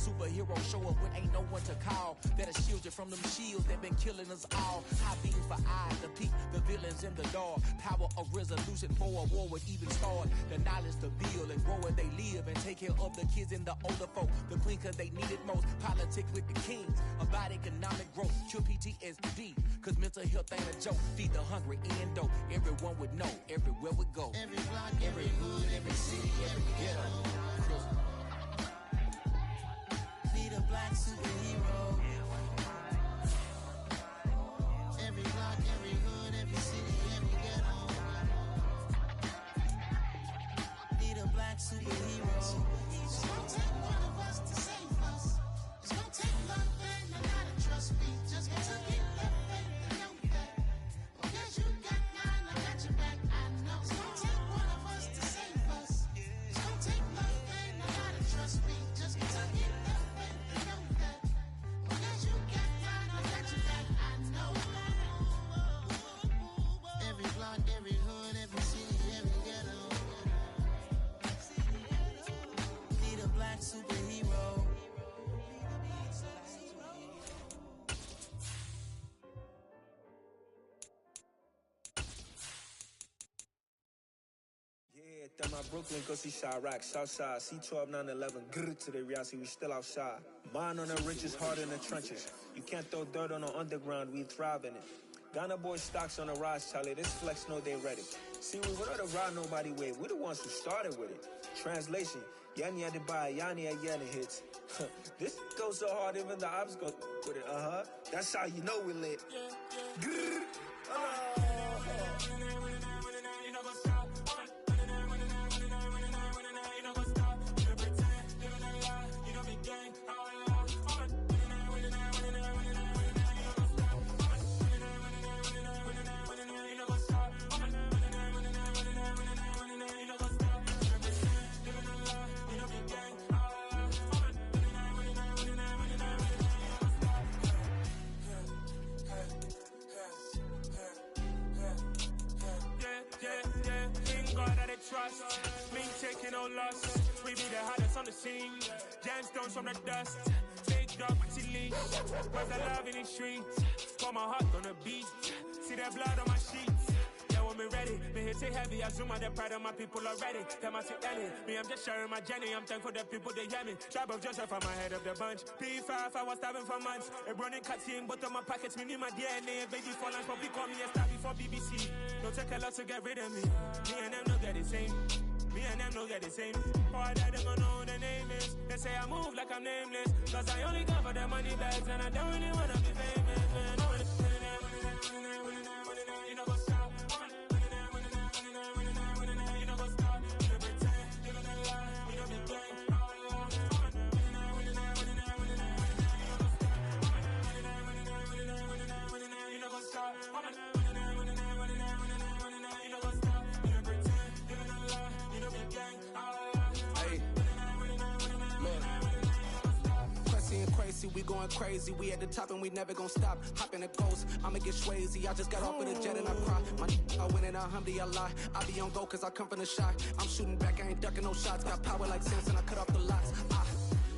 superhero show up when ain't no one to call. That'll shield you from them shields that been killing us all. High beams for eyes to peek the villains in the dark. Power of resolution for a war would even start. The knowledge to build and grow where they live and take care of the kids and the older folk. The queen cause they need it most. Politics with the kings. About economic growth. Cure PTSD. Cause mental health ain't a joke. Feed the hungry and dope. Everyone would know. Everywhere we go. Every block, every hood, every city, every ghetto. Need a black superhero. Every block, every hood, every city, every ghetto. Need a black superhero. It's gonna take one of us to save us. It's gonna take love and a lot of trust me. Just get to get love and know that. Because you got mine, I got your back. I know. It's gonna take one of us to save us. It's gonna take love and a lot of trust me. Just get to get love and know that. Because you got mine, I got your back. I know. Every block, every hood, every city, every ghetto. Need a black superhero. Yeah, tell my Brooklyn, go see Chirac, Southside, C12, 911, grr to the reality, we still outside. Mine on the riches, hard in the trenches. You can't throw dirt on the underground, we thrive in it. Ghana boys stocks on the rise, Charlie, this flex know they ready. See, we without a ride nobody wave, we the ones who started with it. Translation, Yanni had to buy, Yanni had Yanni hits. This goes so hard, even the ops go with it, That's how you know we lit. Grr. Trust me, taking no loss. We be the hardest on the scene. Gemstones from the dust. Big dog, leash. Where's the love in the streets? Got my heart on the beat. See that blood on my sheets. Yeah, when me ready, me hit it heavy. I zoom out the pride of my people already. Tell my Ellie, me I'm just sharing my journey. I'm thankful the people they hear me. Tribe of Joseph, I'm ahead of the bunch. P5, I was starving for months. A running cut seeing both of my pockets. Me need my DNA. Baby for lunch, but we call me a star before BBC. Don't take a lot to get rid of me. Me and them don't get the same. Me and them don't get the same. All that them don't know the name is. They say I move like I'm nameless. Cause I only come for the money bags and I don't really wanna be famous, man. You know what's up? You know what's up? You pretend, living a lie. You know the game. You know what's up? We going crazy, we at the top and we never gonna stop. Hop in a ghost, I'ma get swayzy. I just got off of the jet and I cry. I win and I lie. I be on go cause I come from the shot. I'm shooting back, I ain't ducking no shots. Got power like Samson, I cut off the lots.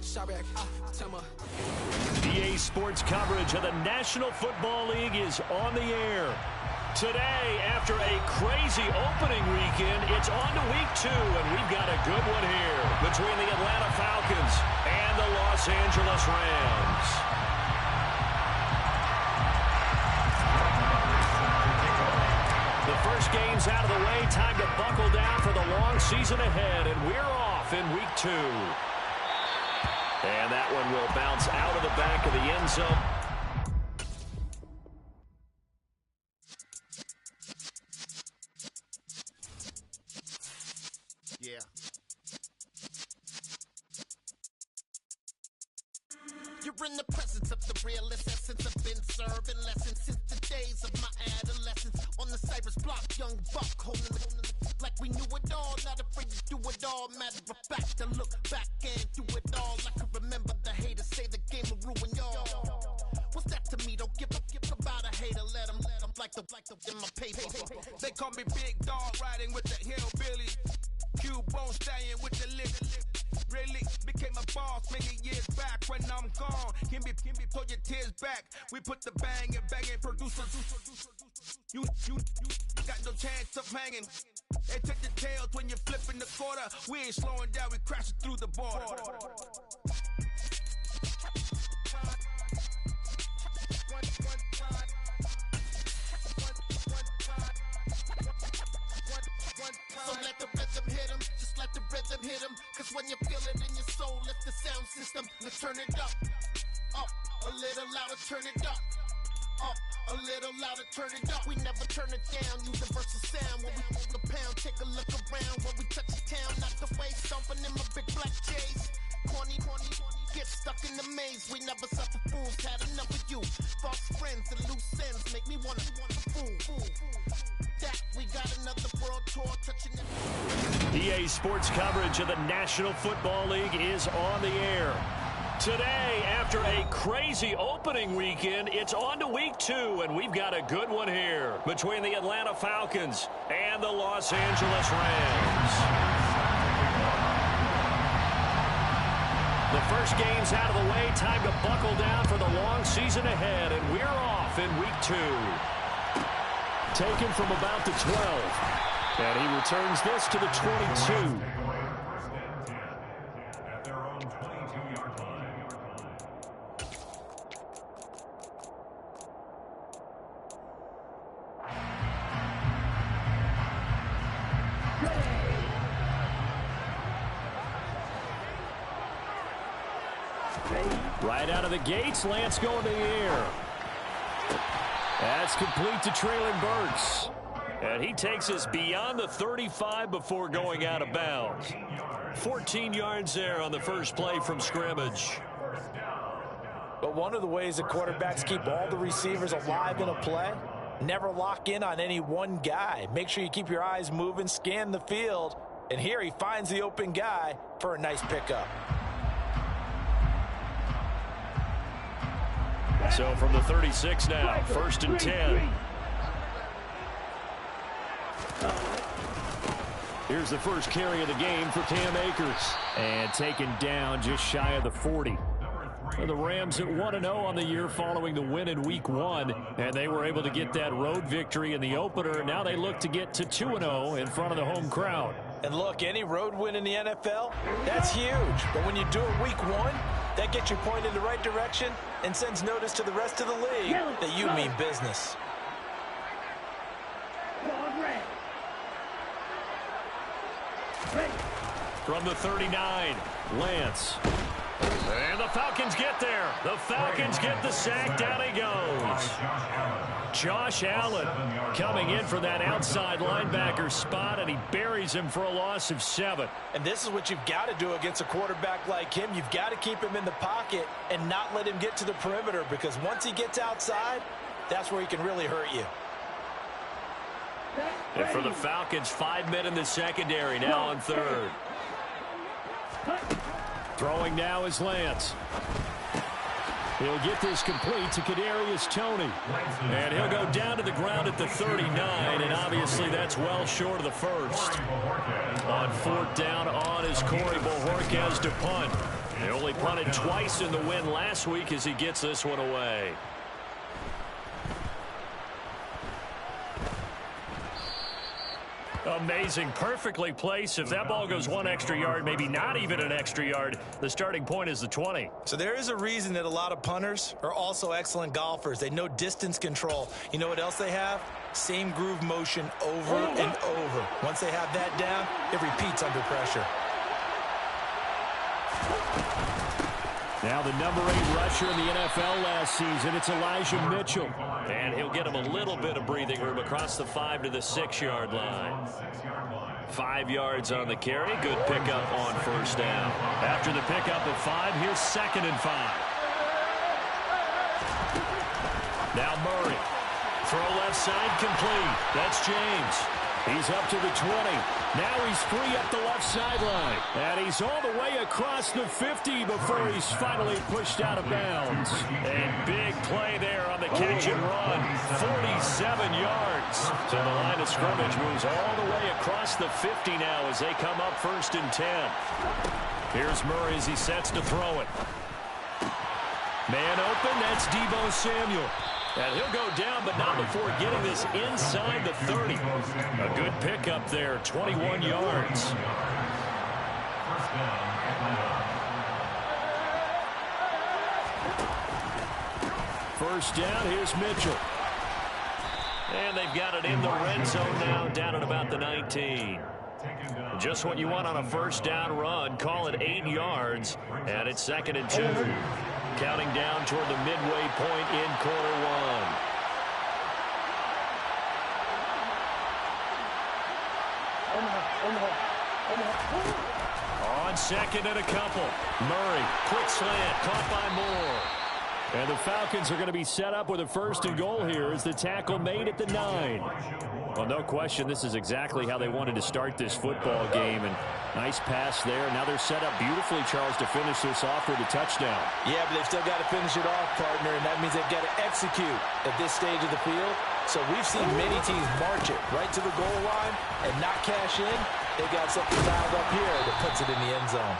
Chirac, Tema. EA Sports coverage of the National Football League is on the air. Today, after a crazy opening weekend, it's on to week 2, and we've got a good one here between the Atlanta Falcons and the Los Angeles Rams. The first game's out of the way. Time to buckle down for the long season ahead, and we're off in week 2. And that one will bounce out of the back of the end zone. Yeah. You're in the presence of the realest essence. I've been serving lessons since the days of my adolescence. On the Cypress block, young buck holding the like we knew it all. Not afraid to do it all. Matter of fact, to look back and do it all. I can remember the haters say the game will ruin y'all. What's that to me? Don't give about a hater. Let them like the in my paper. They call me Big Dog, riding with the hillbilly. Cube bone stallion with the lick. Really became a boss many years back when I'm gone. Can be pull your tears back. We put the bang and producers. You got no chance of hanging. They take the tails when you're flipping the quarter. We ain't slowing down, we crashing through the border. So let the rhythm hit him, just let the rhythm hit him. Cause when you feel it in your soul, lift the sound system. Now turn it up, a little louder, turn it up. A little louder, turn it up. We never turn it down, universal sound. When we move the pound, take a look around. When we touch the town, not the way, stomping in my big black J's. Corny, get stuck in the maze. We never suffer fools, had enough of you. False friends and loose ends make me wanna fool. That we got another world tour touching it. EA Sports coverage of the National Football League is on the air. Today, after a crazy opening weekend, it's on to week 2, and we've got a good one here between the Atlanta Falcons and the Los Angeles Rams. The first game's out of the way. Time to buckle down for the long season ahead, and we're off in week 2. Taken from about the 12, and he returns this to the 22. Right out of the gates, Lance going to the air. That's complete to Treylon Burks. And he takes us beyond the 35 before going out of bounds. 14 yards there on the first play from scrimmage. But one of the ways that quarterbacks keep all the receivers alive in a play, never lock in on any one guy. Make sure you keep your eyes moving, scan the field. And here he finds the open guy for a nice pickup. So from the 36 now, 1st and 10. Here's the first carry of the game for Cam Akers. And taken down just shy of the 40. Well, the Rams at 1-0 on the year following the win in week 1. And they were able to get that road victory in the opener. And now they look to get to 2-0 in front of the home crowd. And look, any road win in the NFL, that's huge. But when you do it week 1, that gets you pointed in the right direction and sends notice to the rest of the league that you mean business. From the 39, Lance. And the Falcons get there. The Falcons get the sack. Down he goes. Josh Allen coming in for that outside linebacker spot, and he buries him for a loss of 7. And this is what you've got to do against a quarterback like him. You've got to keep him in the pocket and not let him get to the perimeter, because once he gets outside, that's where he can really hurt you. And for the Falcons, 5 men in the secondary, now on 3rd. Throwing now is Lance. He'll get this complete to Kadarius Toney. And he'll go down to the ground at the 39, and obviously that's well short of the first. On 4th down on is Corey Bojorquez to punt. He only punted twice in the win last week as he gets this one away. Amazing, perfectly placed. If that ball goes 1 extra yard, maybe not even an extra yard, the starting point is the 20. So there is a reason that a lot of punters are also excellent golfers. They know distance control. You know what else they have? Same groove motion over and over. Once they have that down, it repeats under pressure. Now the number 8 rusher in the NFL last season, it's Elijah Mitchell. And he'll get him a little bit of breathing room across the 5 to the 6-yard line. 5 yards on the carry. Good pickup on 1st down. After the pickup of 5, here's 2nd and 5. Now Murray. Throw left side complete. That's James. He's up to the 20. Now he's free up the left sideline. And he's all the way across the 50 before he's finally pushed out of bounds. And big play there on the catch and run. 47 yards. So the line of scrimmage moves all the way across the 50 now as they come up 1st and 10. Here's Murray as he sets to throw it. Man open, that's Deebo Samuel. And he'll go down, but not before getting this inside the 30. A good pickup there, 21 yards. First down, here's Mitchell. And they've got it in the red zone now, down at about the 19. Just what you want on a first down run. Call it 8 yards, and it's 2nd and 2. Counting down toward the midway point in quarter one. On 2nd and a couple. Murray, quick slant, caught by Moore. And the Falcons are going to be set up with a 1st and goal here as the tackle made at the 9. Well, no question, this is exactly how they wanted to start this football game. And nice pass there. Now they're set up beautifully, Charles, to finish this off with a touchdown. Yeah, but they've still got to finish it off, partner, and that means they've got to execute at this stage of the field. So we've seen many teams march it right to the goal line and not cash in. They got something dialed up here that puts it in the end zone.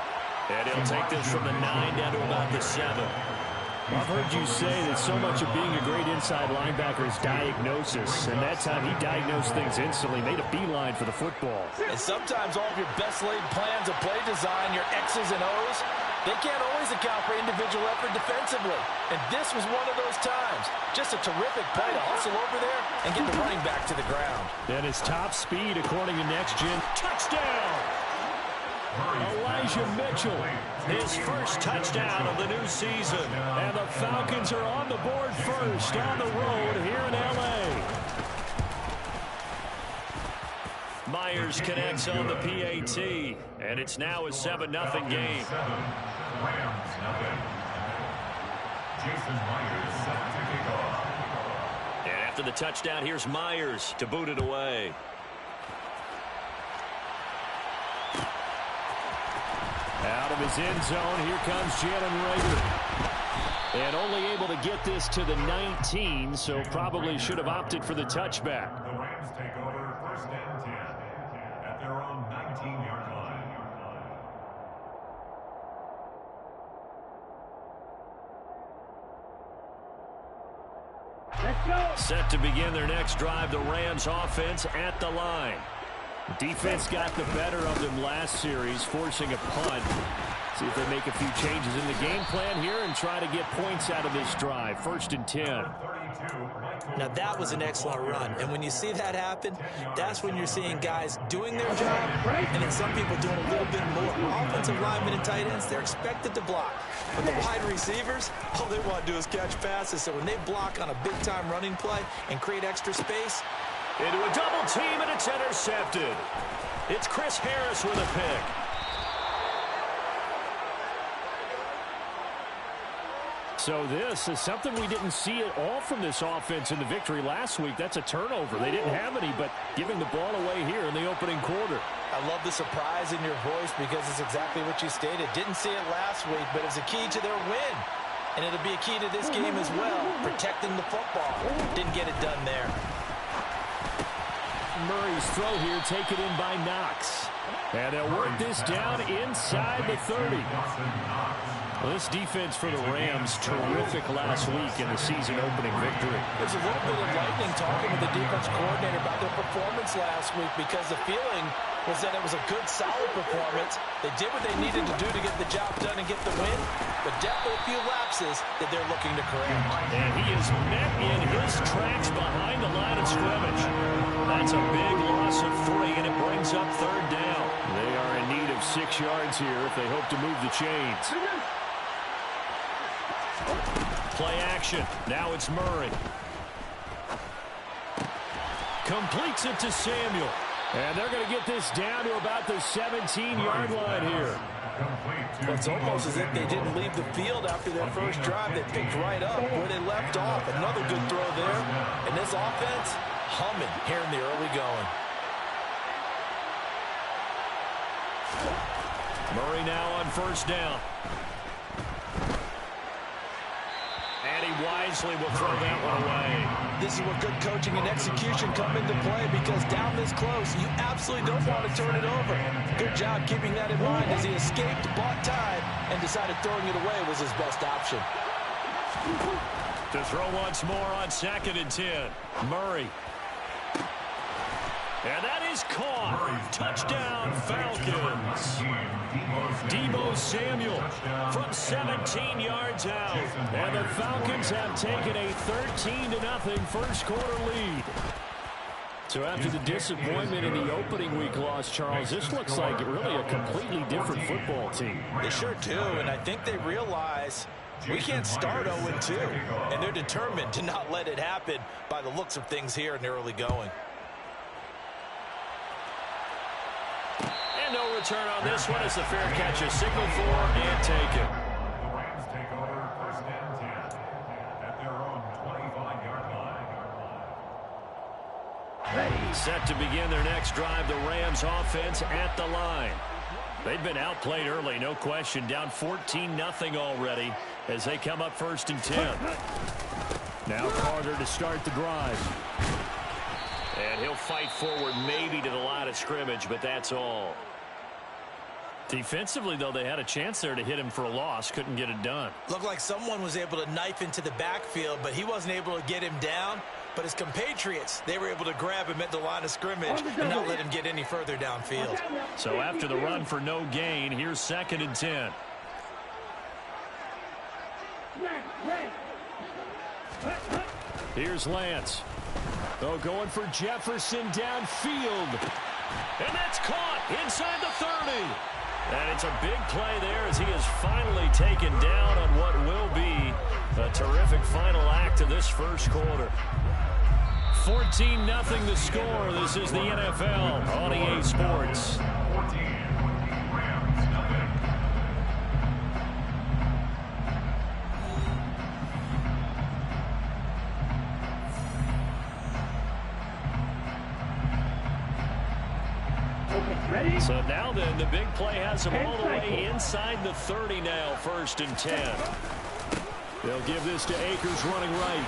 And he'll take this from the 9 down to about the 7. I've heard you say that so much of being a great inside linebacker is diagnosis, and that time he diagnosed things instantly, made a beeline for the football. And sometimes all of your best laid plans of play design, your X's and O's, they can't always account for individual effort defensively. And this was one of those times. Just a terrific play to hustle over there and get the running back to the ground. And his top speed, according to Next Gen, touchdown! Elijah Mitchell, his first touchdown of the new season. And the Falcons are on the board first on the road here in L.A. Myers connects on the PAT, and it's now a 7-0 game. And after the touchdown, here's Myers to boot it away. Out of his end zone, here comes Jalen Reagor. And only able to get this to the 19, so probably should have opted for the touchback. The Rams take over 1st and 10 at their own 19-yard line. Let's go. Set to begin their next drive, the Rams offense at the line. Defense got the better of them last series, forcing a punt. See if they make a few changes in the game plan here and try to get points out of this drive. 1st and 10. Now that was an excellent run, and when you see that happen, that's when you're seeing guys doing their job, and then some people doing a little bit more. Offensive linemen and tight ends, they're expected to block. But the wide receivers, all they want to do is catch passes, so when they block on a big-time running play and create extra space, into a double team, and it's intercepted. It's Chris Harris with a pick. So this is something we didn't see at all from this offense in the victory last week. That's a turnover. They didn't have any, but giving the ball away here in the opening quarter. I love the surprise in your voice because it's exactly what you stated. Didn't see it last week, but it's a key to their win. And it'll be a key to this game as well, protecting the football. Didn't get it done there. Murray's throw here taken in by Knox. And they'll work this down inside the 30. Well, this defense for the Rams, terrific last week in the season opening victory. There's a little bit of lightning talking with the defense coordinator about their performance last week because the feeling was that it was a good, solid performance. They did what they needed to do to get the job done and get the win, but definitely a few lapses that they're looking to correct. And he is met in his tracks behind the line of scrimmage. That's a big loss of 3, and it brings up 3rd down. They are in need of 6 yards here if they hope to move the chains. Play action. Now it's Murray. Completes it to Samuel. And they're going to get this down to about the 17-yard line here. Well, it's almost as if they didn't leave the field after their first drive. They picked right up where they left off. Another good throw there. And this offense, humming here in the early going. Murray now on 1st down. And he wisely will throw that one away. This is where good coaching and execution come into play because down this close, you absolutely don't want to turn it over. Good job keeping that in mind as he escaped, bought time, and decided throwing it away was his best option. To throw once more on 2nd and 10. Murray. And that is caught. Touchdown, Falcons. Deebo Samuel from 17 yards out. And the Falcons have taken a 13-0 first quarter lead. So after the disappointment in the opening week loss, Charles, this looks like really a completely different football team. They sure do, and I think they realize we can't start 0-2, and they're determined to not let it happen by the looks of things here in the early going. And no return on this one as the fair catch is signaled for and taken. The Rams take over 1st and 10 at their own 25-yard line. Set to begin their next drive, the Rams offense at the line. They've been outplayed early, no question, down 14-0 already as they come up 1st and 10. Now Carter to start the drive. And he'll fight forward maybe to the line of scrimmage, but that's all. Defensively, though, they had a chance there to hit him for a loss. Couldn't get it done. Looked like someone was able to knife into the backfield, but he wasn't able to get him down. But his compatriots, they were able to grab him at the line of scrimmage and not let him get any further downfield. So after the run for no gain, here's 2nd and 10. Here's Lance. Oh, going for Jefferson downfield. And that's caught inside the 30. And it's a big play there as he is finally taken down on what will be a terrific final act of this first quarter. 14-0 the score. This is the NFL on EA Sports. 14, Rams, nothing. So now then, the big play has him all the way inside the 30 now, 1st and 10. They'll give this to Akers running right.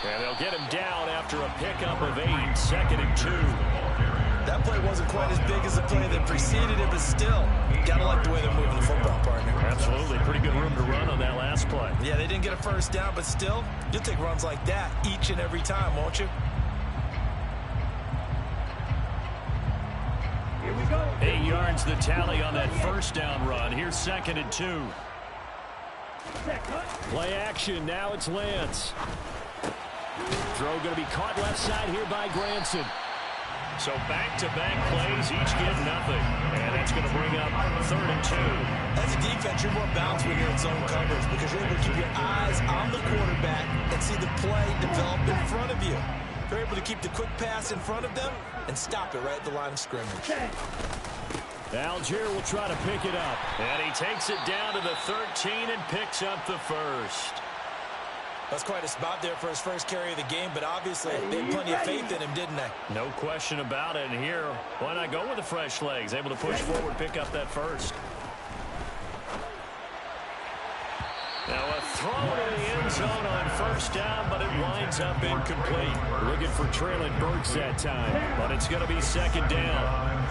And they'll get him down after a pickup of 8, 2nd and 2. That play wasn't quite as big as the play that preceded it, but still, gotta like the way they're moving the football, partner. Absolutely. Pretty good room to run on that last play. Yeah, they didn't get a first down, but still, you'll take runs like that each and every time, won't you? Here we go. 8 yards the tally on that first down run. Here's 2nd and 2. Play action. Now it's Lance. Throw going to be caught left side here by Granson. So back-to-back plays, each get nothing. And that's going to bring up 3rd and 2. As a defense, you're more balanced when you're in zone coverage because you're able to keep your eyes on the quarterback and see the play develop in front of you. You're able to keep the quick pass in front of them and stop it right at the line of scrimmage. Algier will try to pick it up. And he takes it down to the 13 and picks up the first. That's quite a spot there for his first carry of the game, but obviously they had plenty of faith in him, didn't they? No question about it. And here, why not go with the fresh legs? Able to push forward, pick up that first. Now a throw to the end zone on 1st down, but it winds up incomplete. Looking for Traylon Burks that time, but it's going to be 2nd down.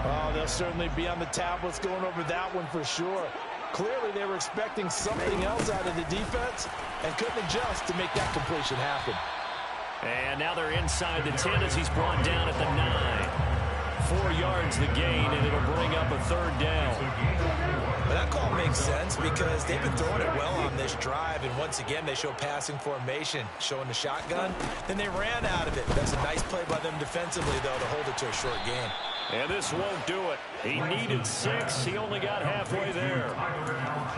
Oh, they'll certainly be on the tablets going over that one for sure. Clearly, they were expecting something else out of the defense and couldn't adjust to make that completion happen. And now they're inside the 10 as he's brought down at the 9. 4 yards the gain, and it'll bring up a 3rd down. But that call makes sense because they've been throwing it well on this drive, and once again, they show passing formation, showing the shotgun. Then they ran out of it. That's a nice play by them defensively, though, to hold it to a short gain. And this won't do it. He needed 6. He only got halfway there.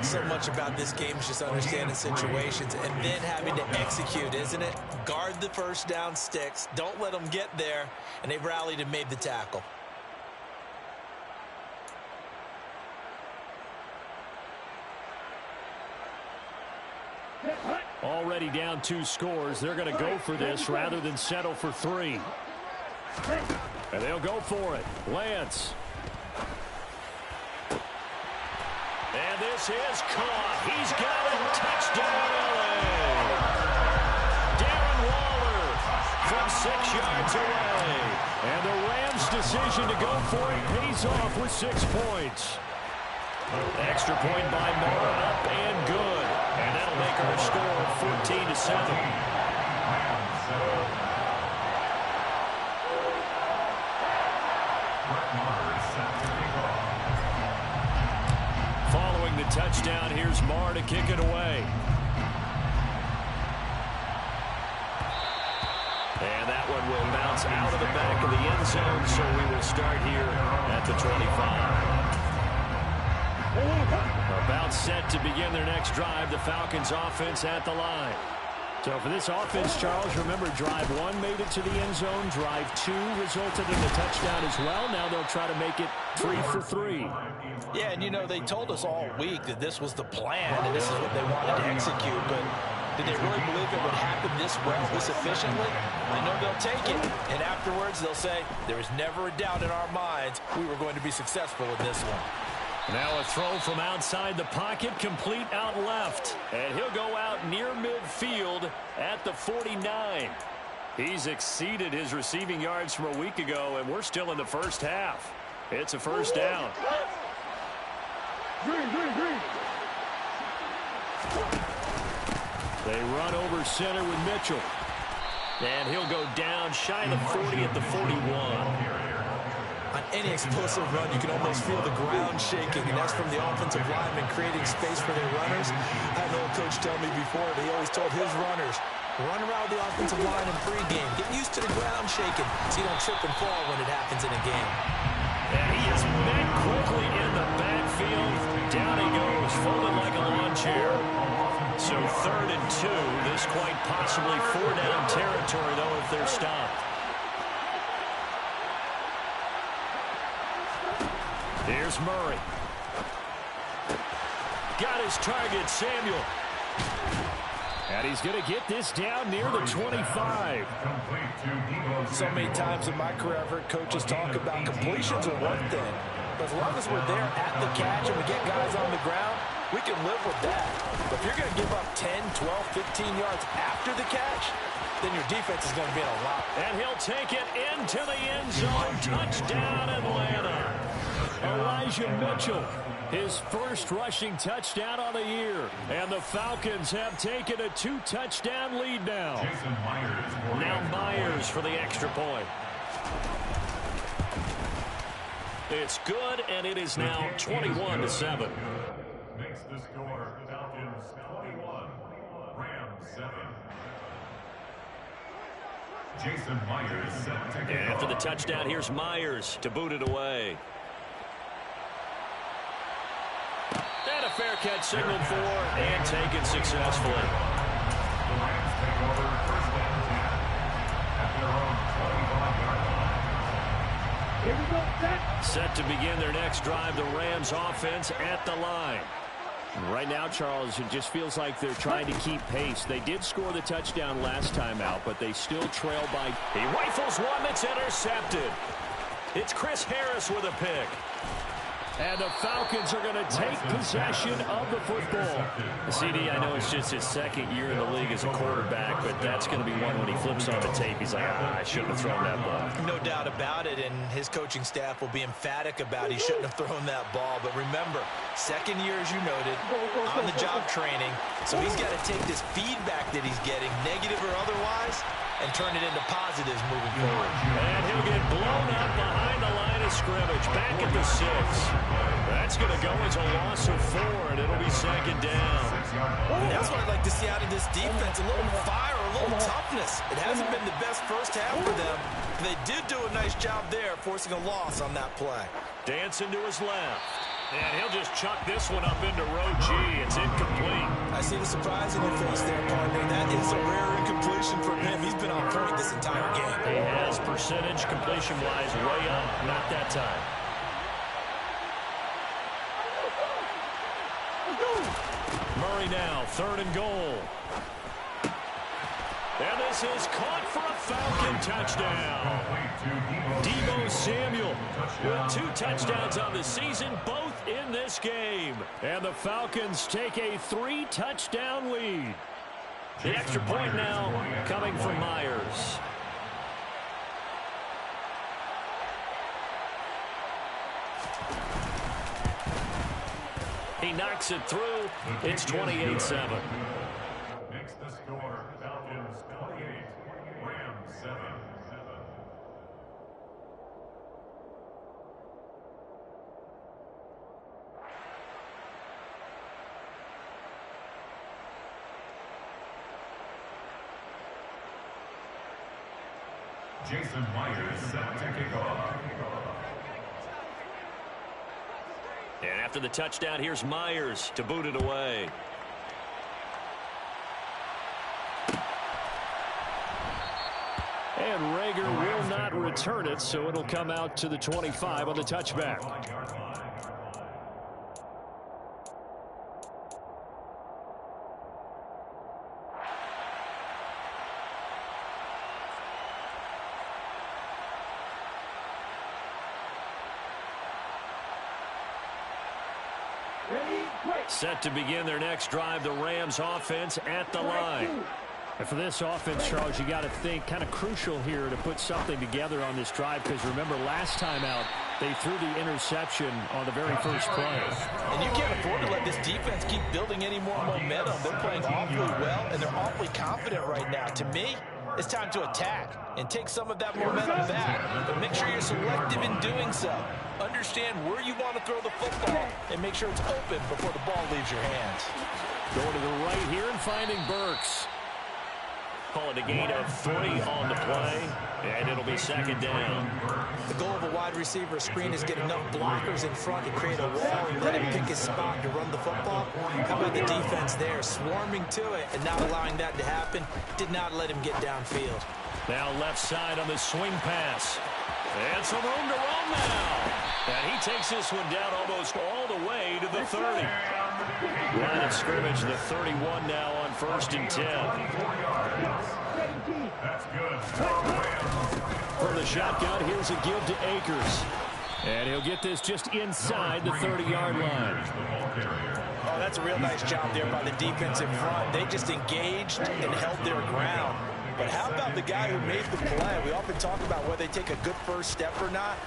So much about this game is just understanding situations and then having to execute, isn't it? Guard the first down sticks. Don't let them get there. And they rallied and made the tackle. Already down 2 scores. They're going to go for this rather than settle for 3. And they'll go for it. Lance. And this is caught. He's got it. Touchdown, LA. Darren Waller from 6 yards away. And the Rams' decision to go for it pays off with 6 points. Extra point by Mara, up and good. And that'll make 7. Following the touchdown, here's Marr to kick it away. And that one will bounce out of the back of the end zone, so we will start here at the 25. About set to begin their next drive, the Falcons offense at the line. So for this offense, Charles, remember drive 1 made it to the end zone. Drive 2 resulted in a touchdown as well. Now they'll try to make it 3 for 3. Yeah, and you know, they told us all week that this was the plan and this is what they wanted to execute, but did they really believe it would happen this well, this efficiently? I know they'll take it, and afterwards they'll say, there was never a doubt in our minds we were going to be successful in this one. Now a throw from outside the pocket, complete out left. And he'll go out near midfield at the 49. He's exceeded his receiving yards from a week ago, and we're still in the first half. It's a first down. They run over center with Mitchell. And he'll go down shy of the 40 at the 41. On any explosive run, you can almost feel the ground shaking, and that's from the offensive linemen creating space for their runners. I had an old coach tell me before, he always told his runners, run around the offensive line in pregame. Get used to the ground shaking so you don't trip and fall when it happens in a game. And he is met quickly in the backfield. Down he goes, folded like a lawn chair. So 3rd and 2. This quite possibly 4-down territory, though, if they're stopped. Here's Murray. Got his target, Samuel. And he's going to get this down near the 25. So many times in my career, I've heard coaches talk about completions are one thing. But as long as we're there at the catch and we get guys on the ground, we can live with that. But if you're going to give up 10, 12, 15 yards after the catch, then your defense is going to be in a lot. And he'll take it into the end zone. Touchdown, Atlanta. Elijah Mitchell, his first rushing touchdown on the year. And the Falcons have taken a 2-touchdown lead now. Now Myers for the extra point. It's good, and it is now 21-7. Makes the score Falcons 21, Rams 7. Jason Myers set to And after the touchdown, here's Myers to boot it away. And a fair catch signaled for and taken successfully. The Rams take over 1st and 10 at their own 25-yard line. Here we go, set to begin their next drive, the Rams offense at the line. Right now, Charles, it just feels like they're trying to keep pace. They did score the touchdown last time out, but they still trail by. He rifles one that's intercepted. It's Chris Harris with a pick. And the Falcons are going to take possession of the football. CD, I know it's just his 2nd year in the league as a quarterback, but that's going to be one when he flips on the tape. He's like, I shouldn't have thrown that ball. No doubt about it, and his coaching staff will be emphatic about he shouldn't have thrown that ball. But remember, 2nd year, as you noted, on-the-job training. So he's got to take this feedback that he's getting, negative or otherwise, and turn it into positives moving forward. And he'll get blown up behind the line of scrimmage, back at the 6. That's going to go as a loss of 4, and it'll be 2nd down. That's what I'd like to see out of this defense, a little fire, a little toughness. It hasn't been the best first half for them. They did do a nice job there, forcing a loss on that play. Dancing to his left. And he'll just chuck this one up into row G. It's incomplete. I see the surprise in your face there, partner. That is a rare incompletion from him. He's been on point this entire game. He has percentage completion-wise way up. Not that time. Murray now, 3rd and goal. And this is caught for a Falcon touchdown. Deebo Samuel with 2 touchdowns on the season, both in this game. And the Falcons take a 3-touchdown lead. The extra point now coming from Myers. He knocks it through. It's 28-7. Makes the score Jason Myers set to kick off. And after the touchdown, here's Myers to boot it away. And Rager will not return it, so it'll come out to the 25 on the touchback. Set to begin their next drive, the Rams offense at the line. And for this offense, Charles, you got to think kind of crucial here to put something together on this drive, because remember last time out they threw the interception on the very first play. And you can't afford to let this defense keep building any more momentum. They're playing awfully well, and they're awfully confident right now. To me, it's time to attack and take some of that momentum back. But make sure you're selective in doing so. Understand where you want to throw the football and make sure it's open before the ball leaves your hands. Going to the right here and finding Burks. Call it a gain of 3 on the play, and it'll be second down. The goal of a wide receiver screen is get enough blockers in front to create a wall and let him pick his spot to run the football. How about the defense there, swarming to it and not allowing that to happen? Did not let him get downfield. Now left side on the swing pass. And some room to roam now. And he takes this one down almost all the way to the 30. Line of scrimmage, the 31 now on 1st and 10. That's good. From the shotgun, here's a give to Akers. And he'll get this just inside the 30-yard line. Oh, that's a real nice job there by the defensive front. They just engaged and held their ground. But how about the guy who made the play? We often talk about whether they take a good first step or not.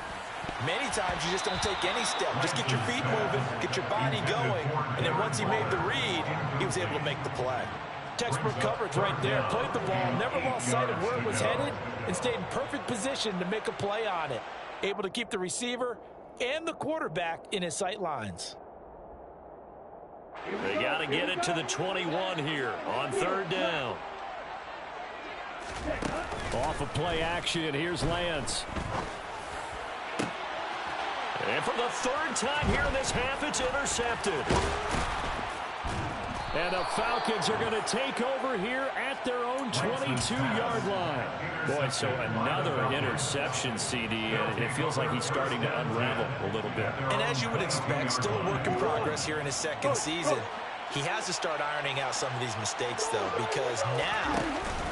Many times you just don't take any step. Just get your feet moving, get your body going, and then once he made the read, he was able to make the play. Textbook coverage right there. Played the ball, never lost sight of where it was headed, and stayed in perfect position to make a play on it. Able to keep the receiver and the quarterback in his sight lines. They got to get it to the 21 here on 3rd down. Off of play action, here's Lance. And for the 3rd time here in this half, it's intercepted. And the Falcons are going to take over here at their own 22-yard line. Boy, so another interception, CD, and it feels like he's starting to unravel a little bit. And as you would expect, still a work in progress here in his 2nd season. He has to start ironing out some of these mistakes, though, because now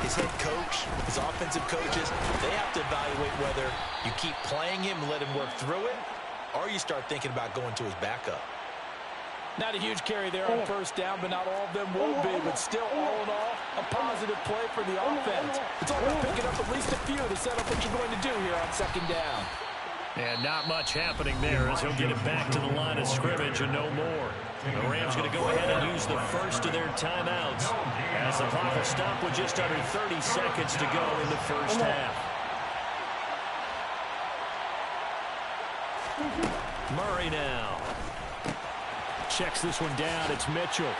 his head coach, his offensive coaches, they have to evaluate whether you keep playing him and let him work through it, or you start thinking about going to his backup. Not a huge carry there on 1st down, but not all of them will be. But still, all in all, a positive play for the offense. It's all about picking up at least a few to set up what you're going to do here on 2nd down. And not much happening there as he'll get it back to the line of scrimmage and no more. The Rams going to go ahead and use the first of their timeouts as the clock will stop with just under 30 seconds to go in the first half. Murray now. Checks this one down. It's Mitchell.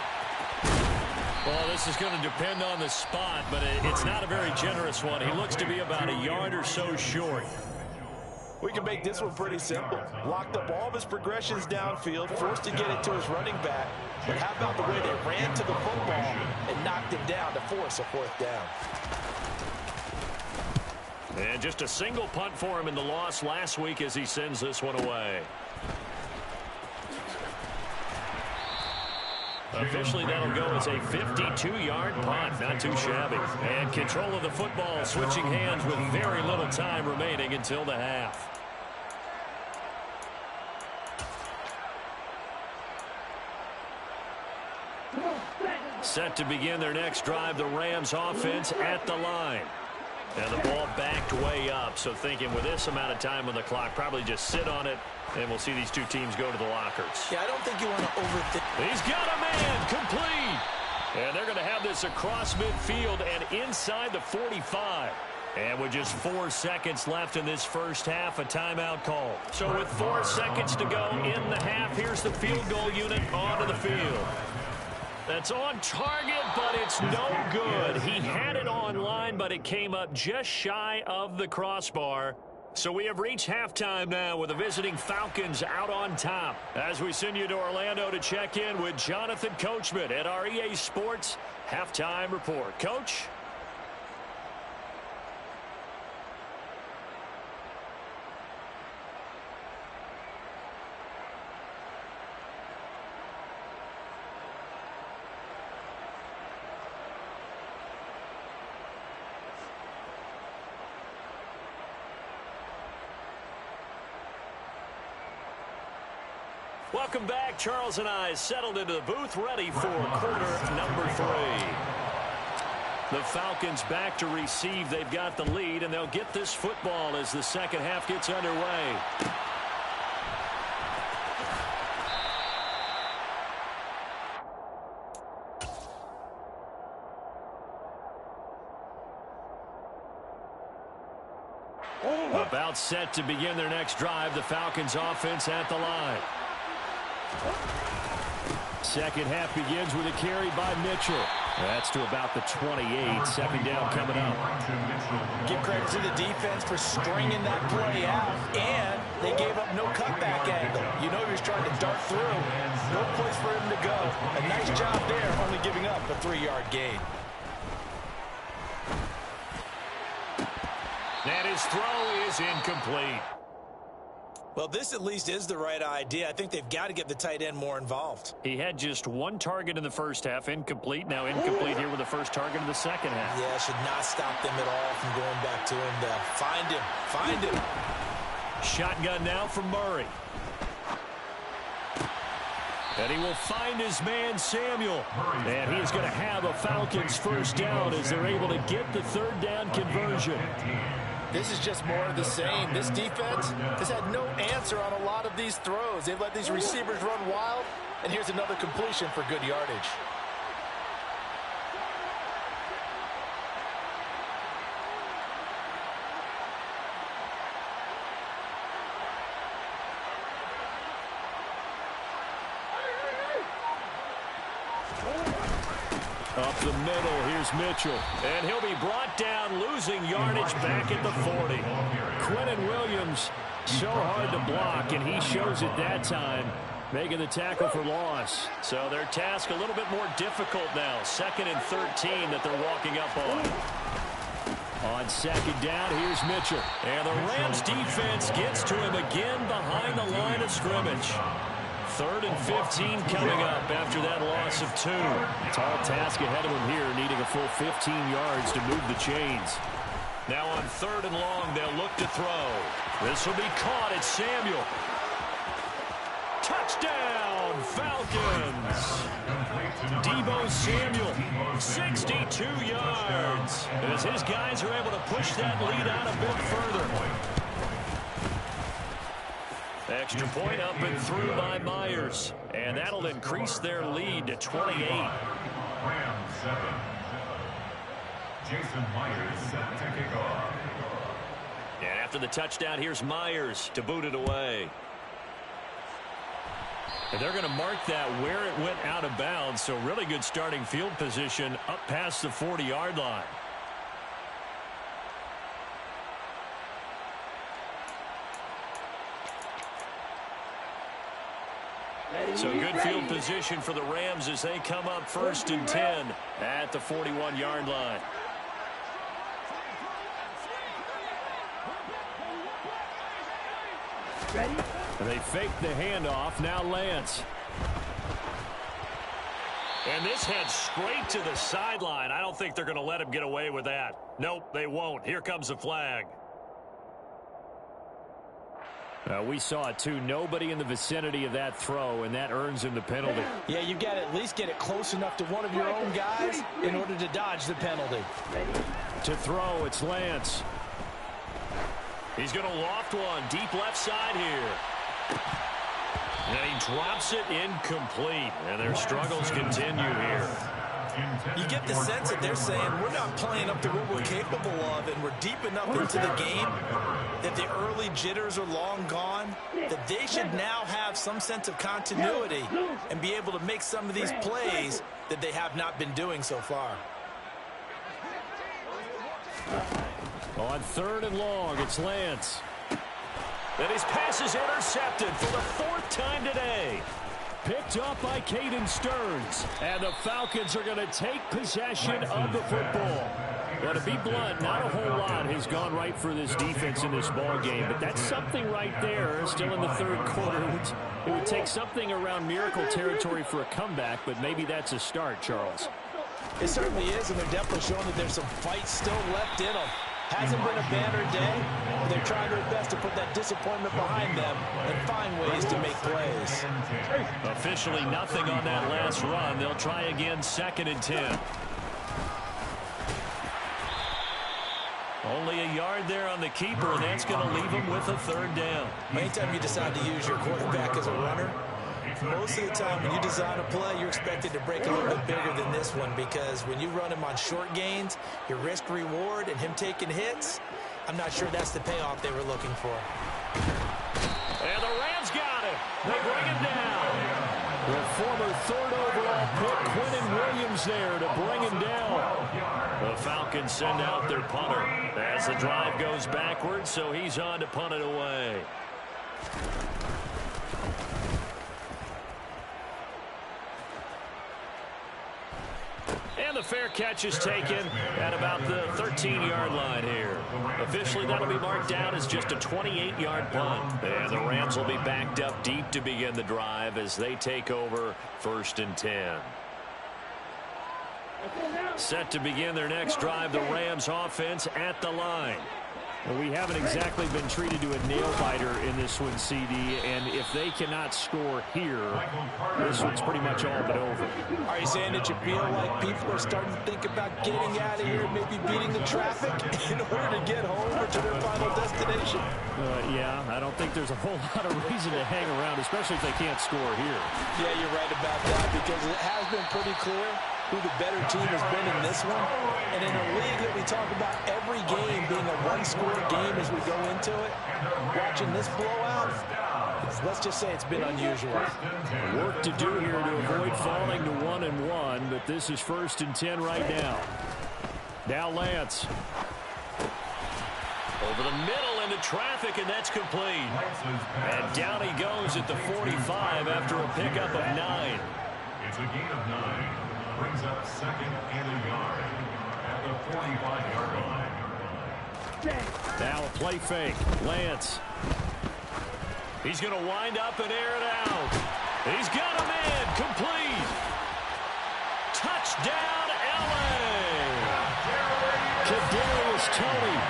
Well, this is going to depend on the spot, but it's not a very generous one. He looks to be about a yard or so short. We can make this one pretty simple. Locked up all of his progressions downfield, forced to get it to his running back. But how about the way they ran to the football and knocked him down to force a 4th down? And just a single punt for him in the loss last week as he sends this one away. Officially, that'll go as a 52-yard punt. Not too shabby. And control of the football switching hands with very little time remaining until the half. Set to begin their next drive, the Rams offense at the line. And the ball backed way up, so thinking with this amount of time on the clock, probably just sit on it, and we'll see these two teams go to the lockers. Yeah, I don't think you want to overthink. He's got a man, complete. And they're going to have this across midfield and inside the 45. And with just 4 seconds left in this first half, a timeout call. So with 4 seconds to go in the half, here's the field goal unit onto the field. That's on target, but it's no good. He had it online, but it came up just shy of the crossbar. So we have reached halftime now with the visiting Falcons out on top. As we send you to Orlando to check in with Jonathan Coachman at our EA Sports Halftime Report. Coach? Welcome back. Charles and I settled into the booth, ready for quarter number 3. The Falcons back to receive. They've got the lead, and they'll get this football as the second half gets underway. About set to begin their next drive. The Falcons offense at the line. Second half begins with a carry by Mitchell. That's to about the 28. Second down coming up. Give credit to the defense for stringing that play out, and they gave up no cutback angle. You know he was trying to dart through. No place for him to go. A nice job there, only giving up a 3-yard gain. And his throw is incomplete. Well, this at least is the right idea. I think they've got to get the tight end more involved. He had just one target in the first half, incomplete. Now incomplete here with the first target of the second half. Yeah, should not stop them at all from going back to him to find him. Find him. Shotgun now from Murray. And he will find his man, Samuel. And he is going to have a Falcons first down as they're able to get the third down conversion. This is just more of the same. This defense has had no answer on a lot of these throws. They've let these receivers run wild, and here's another completion for good yardage. Up the middle, here's Mitchell. And he'll be brought down, losing yardage back at the 40. Quinnen Williams, so hard to block, and he shows it that time, making the tackle for loss. So their task a little bit more difficult now. 2nd and 13 that they're walking up on. On second down, here's Mitchell. And the Rams defense gets to him again behind the line of scrimmage. 3rd and 15 coming up after that loss of 2. Tall task ahead of him here, needing a full 15 yards to move the chains. Now on 3rd and long, they'll look to throw. This will be caught. It's Samuel. Touchdown, Falcons. Deebo Samuel, 62 yards. As his guys are able to push that lead out a bit further. Extra point up and through by Myers. And that'll increase their lead to 28. Rams 7. Jason Myers set to kick off. And after the touchdown, here's Myers to boot it away. And they're going to mark that where it went out of bounds. So really good starting field position up past the 40-yard line. So good field position for the Rams as they come up 1st and 10 at the 41-yard line. Ready? They fake the handoff. Now Lance. And this heads straight to the sideline. I don't think they're going to let him get away with that. Nope, they won't. Here comes the flag. We saw it too. Nobody in the vicinity of that throw, and that earns him the penalty. Yeah, you've got to at least get it close enough to one of your own guys in order to dodge the penalty. To throw, it's Lance. He's going to loft one deep left side here. And he drops it incomplete. And their struggles continue here. You get the sense that they're saying we're not playing up to what we're capable of, and we're deep enough into the game that the early jitters are long gone, that they should now have some sense of continuity and be able to make some of these plays that they have not been doing so far. On 3rd and long, it's Lance. And his pass is intercepted for the 4th time today. Picked up by Caden Stearns. And the Falcons are going to take possession of the football. Well, to be blunt, not a whole lot has gone right for this defense in this ball game. But that's something right there, still in the 3rd quarter. It would take something around miracle territory for a comeback, but maybe that's a start, Charles. It certainly is, and they're definitely showing that there's some fight still left in them. Hasn't been a banner day, but they're trying their best to put that disappointment behind them and find ways to make plays. Officially nothing on that last run. They'll try again, 2nd and 10. Only a yard there on the keeper, and that's going to leave them with a 3rd down. Anytime you decide to use your quarterback as a runner, most of the time when you design a play, you're expected to break a little bit bigger than this one, because when you run him on short gains, your risk-reward and him taking hits, I'm not sure that's the payoff they were looking for. And the Rams got him. They bring him down. The former 3rd overall pick, Quentin Williams, there to bring him down. The Falcons send out their punter as the drive goes backwards, so he's on to punt it away. And the fair catch is taken at about the 13-yard line here. Officially, that'll be marked down as just a 28-yard punt. And the Rams will be backed up deep to begin the drive as they take over 1st and 10. Set to begin their next drive, the Rams offense at the line. Well, we haven't exactly been treated to a nail-biter in this one, CD, and if they cannot score here, this one's pretty much all but over. Are you saying that you feel like people are starting to think about getting out of here, maybe beating the traffic in order to get home or to their final destination? Yeah, I don't think there's a whole lot of reason to hang around, especially if they can't score here. Yeah, you're right about that, because it has been pretty clear who the better team has been in this one. And in a league that we talk about every game being a one-score game as we go into it, watching this blowout, let's just say it's been unusual. Work to do here to avoid falling to 1-1, but this is 1st and 10 right now. Now Lance. Over the middle into traffic, and that's complete. And down he goes at the 45 after a pickup of 9. It's a gain of 9. Brings up 2nd and a yard at the 45-yard line. Now a play fake. Lance. He's going to wind up and air it out. He's got him in. Complete. Touchdown, L.A. Kadarius Toney,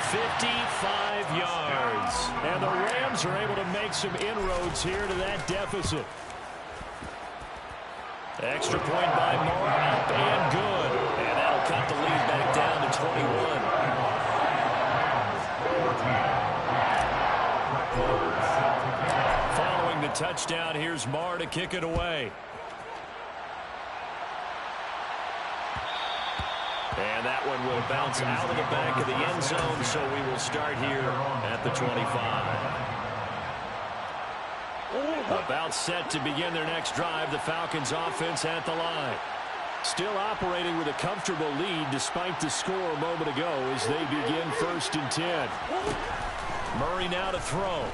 55 yards. And the Rams are able to make some inroads here to that deficit. Extra point by Moore, up and good. And that'll cut the lead back down to 21. Following the touchdown, here's Moore to kick it away. And that one will bounce out of the back of the end zone, so we will start here at the 25. About set to begin their next drive, the Falcons offense at the line. Still operating with a comfortable lead despite the score a moment ago as they begin 1st and 10. Murray now to throw.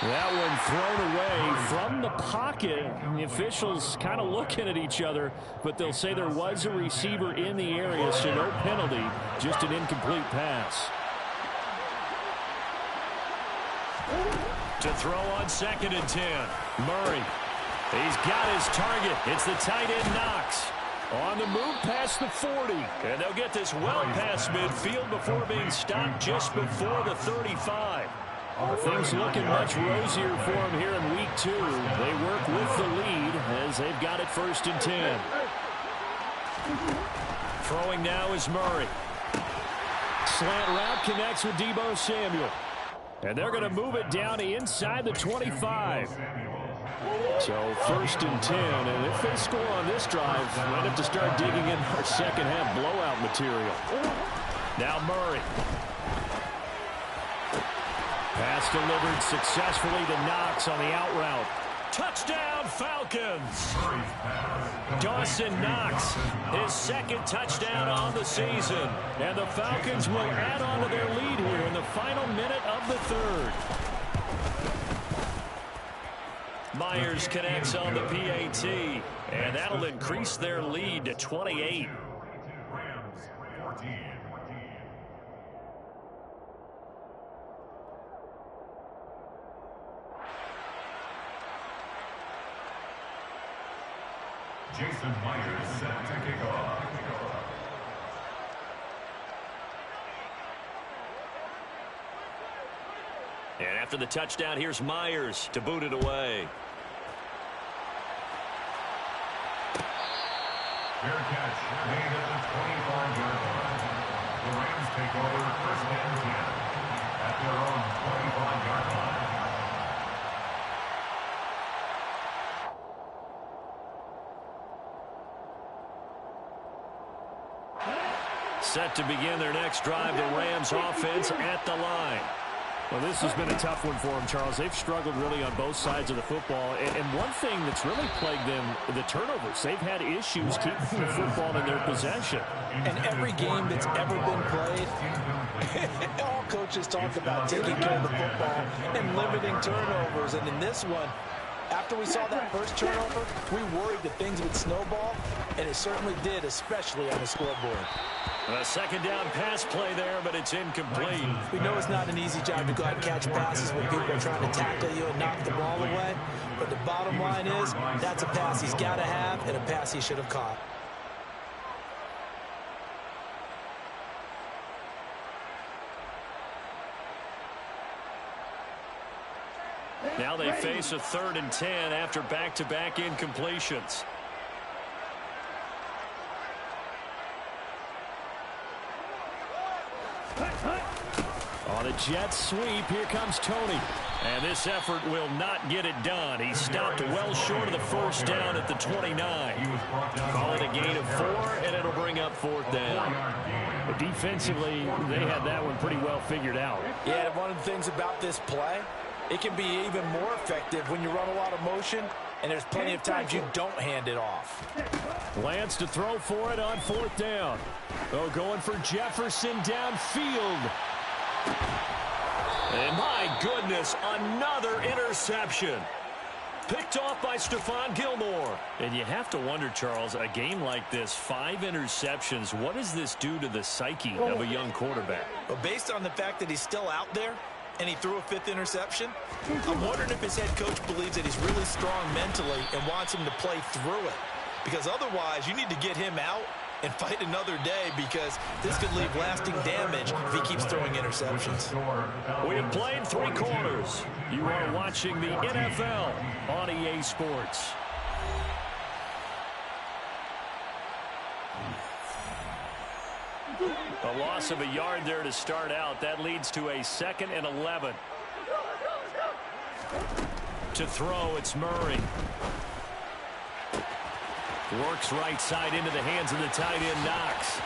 That one thrown away from the pocket. The officials kind of looking at each other, but they'll say there was a receiver in the area, so no penalty, just an incomplete pass. To throw on 2nd and 10. Murray. He's got his target. It's the tight end Knox. On the move past the 40. And they'll get this well past midfield before being stopped just before the 35. Things looking much rosier for them here in week 2. They work with the lead as they've got it 1st and 10. Throwing now is Murray. Slant route connects with Deebo Samuel. And they're going to move it down to inside the 25. So 1st and 10, and if they score on this drive, we might have to start digging in our second half blowout material. Now Murray. Pass delivered successfully to Knox on the out route. Touchdown, Falcons! Dawson Knox, his second touchdown on the season. And the Falcons will add on to their lead here in the final minute of the third. Myers connects on the PAT, and that'll increase their lead to 28. Jason Myers set to kick off. And after the touchdown, here's Myers to boot it away. Fair catch made at the 25-yard line. The Rams take over 1st and 10 at their own 25-yard line. Set to begin their next drive, the Rams offense at the line. Well, this has been a tough one for them, Charles. They've struggled really on both sides of the football. And one thing that's really plagued them, the turnovers. They've had issues keeping the football in their possession. And every game that's ever been played, all coaches talk about taking care of the football and limiting turnovers. And in this one, after we saw that first turnover, we worried that things would snowball, and it certainly did, especially on the scoreboard. A second down pass play there, but it's incomplete. We know it's not an easy job to go out and catch passes when people are trying to tackle you and knock the ball away. But the bottom line is, that's a pass he's got to have and a pass he should have caught. Now they face a 3rd and 10 after back-to-back incompletions. On a jet sweep, here comes Tony. And this effort will not get it done. He stopped well short of the first down at the 29. Call it a gain of 4, and it'll bring up 4th down. But defensively, they had that one pretty well figured out. Yeah, one of the things about this play, it can be even more effective when you run a lot of motion, and there's plenty of times you don't hand it off. Lance to throw for it on 4th down. Oh, going for Jefferson downfield. And my goodness, another interception. Picked off by Stephon Gilmore. And you have to wonder, Charles, a game like this, 5 interceptions, what does this do to the psyche of a young quarterback? Well, based on the fact that he's still out there and he threw a 5th interception, I'm wondering if his head coach believes that he's really strong mentally and wants him to play through it. Because otherwise, you need to get him out and fight another day, because this could leave lasting damage if he keeps throwing interceptions. We have played 3 quarters. You are watching the NFL on EA Sports. A loss of a yard there to start out. That leads to a 2nd and 11. To throw, it's Murray. Works right side into the hands of the tight end, Knox.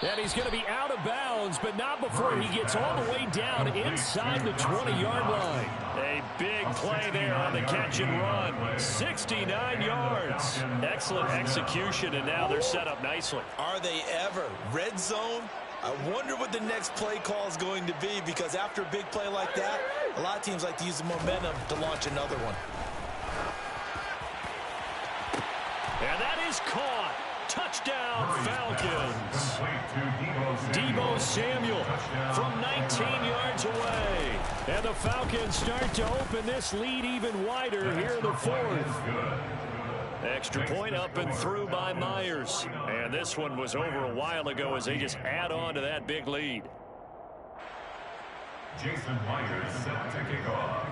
And he's going to be out of bounds, but not before he gets all the way down inside the 20-yard line. A big play there on the catch and run. 69 yards. Excellent execution, and now they're set up nicely. Are they ever? Red zone? I wonder what the next play call is going to be, because after a big play like that, a lot of teams like to use the momentum to launch another one. And that is caught. Touchdown, Falcons. Deebo Samuel from 19 yards away. And the Falcons start to open this lead even wider here in the 4th. Extra point up and through by Myers. And this one was over a while ago as they just add on to that big lead. Jason Myers set to kick off.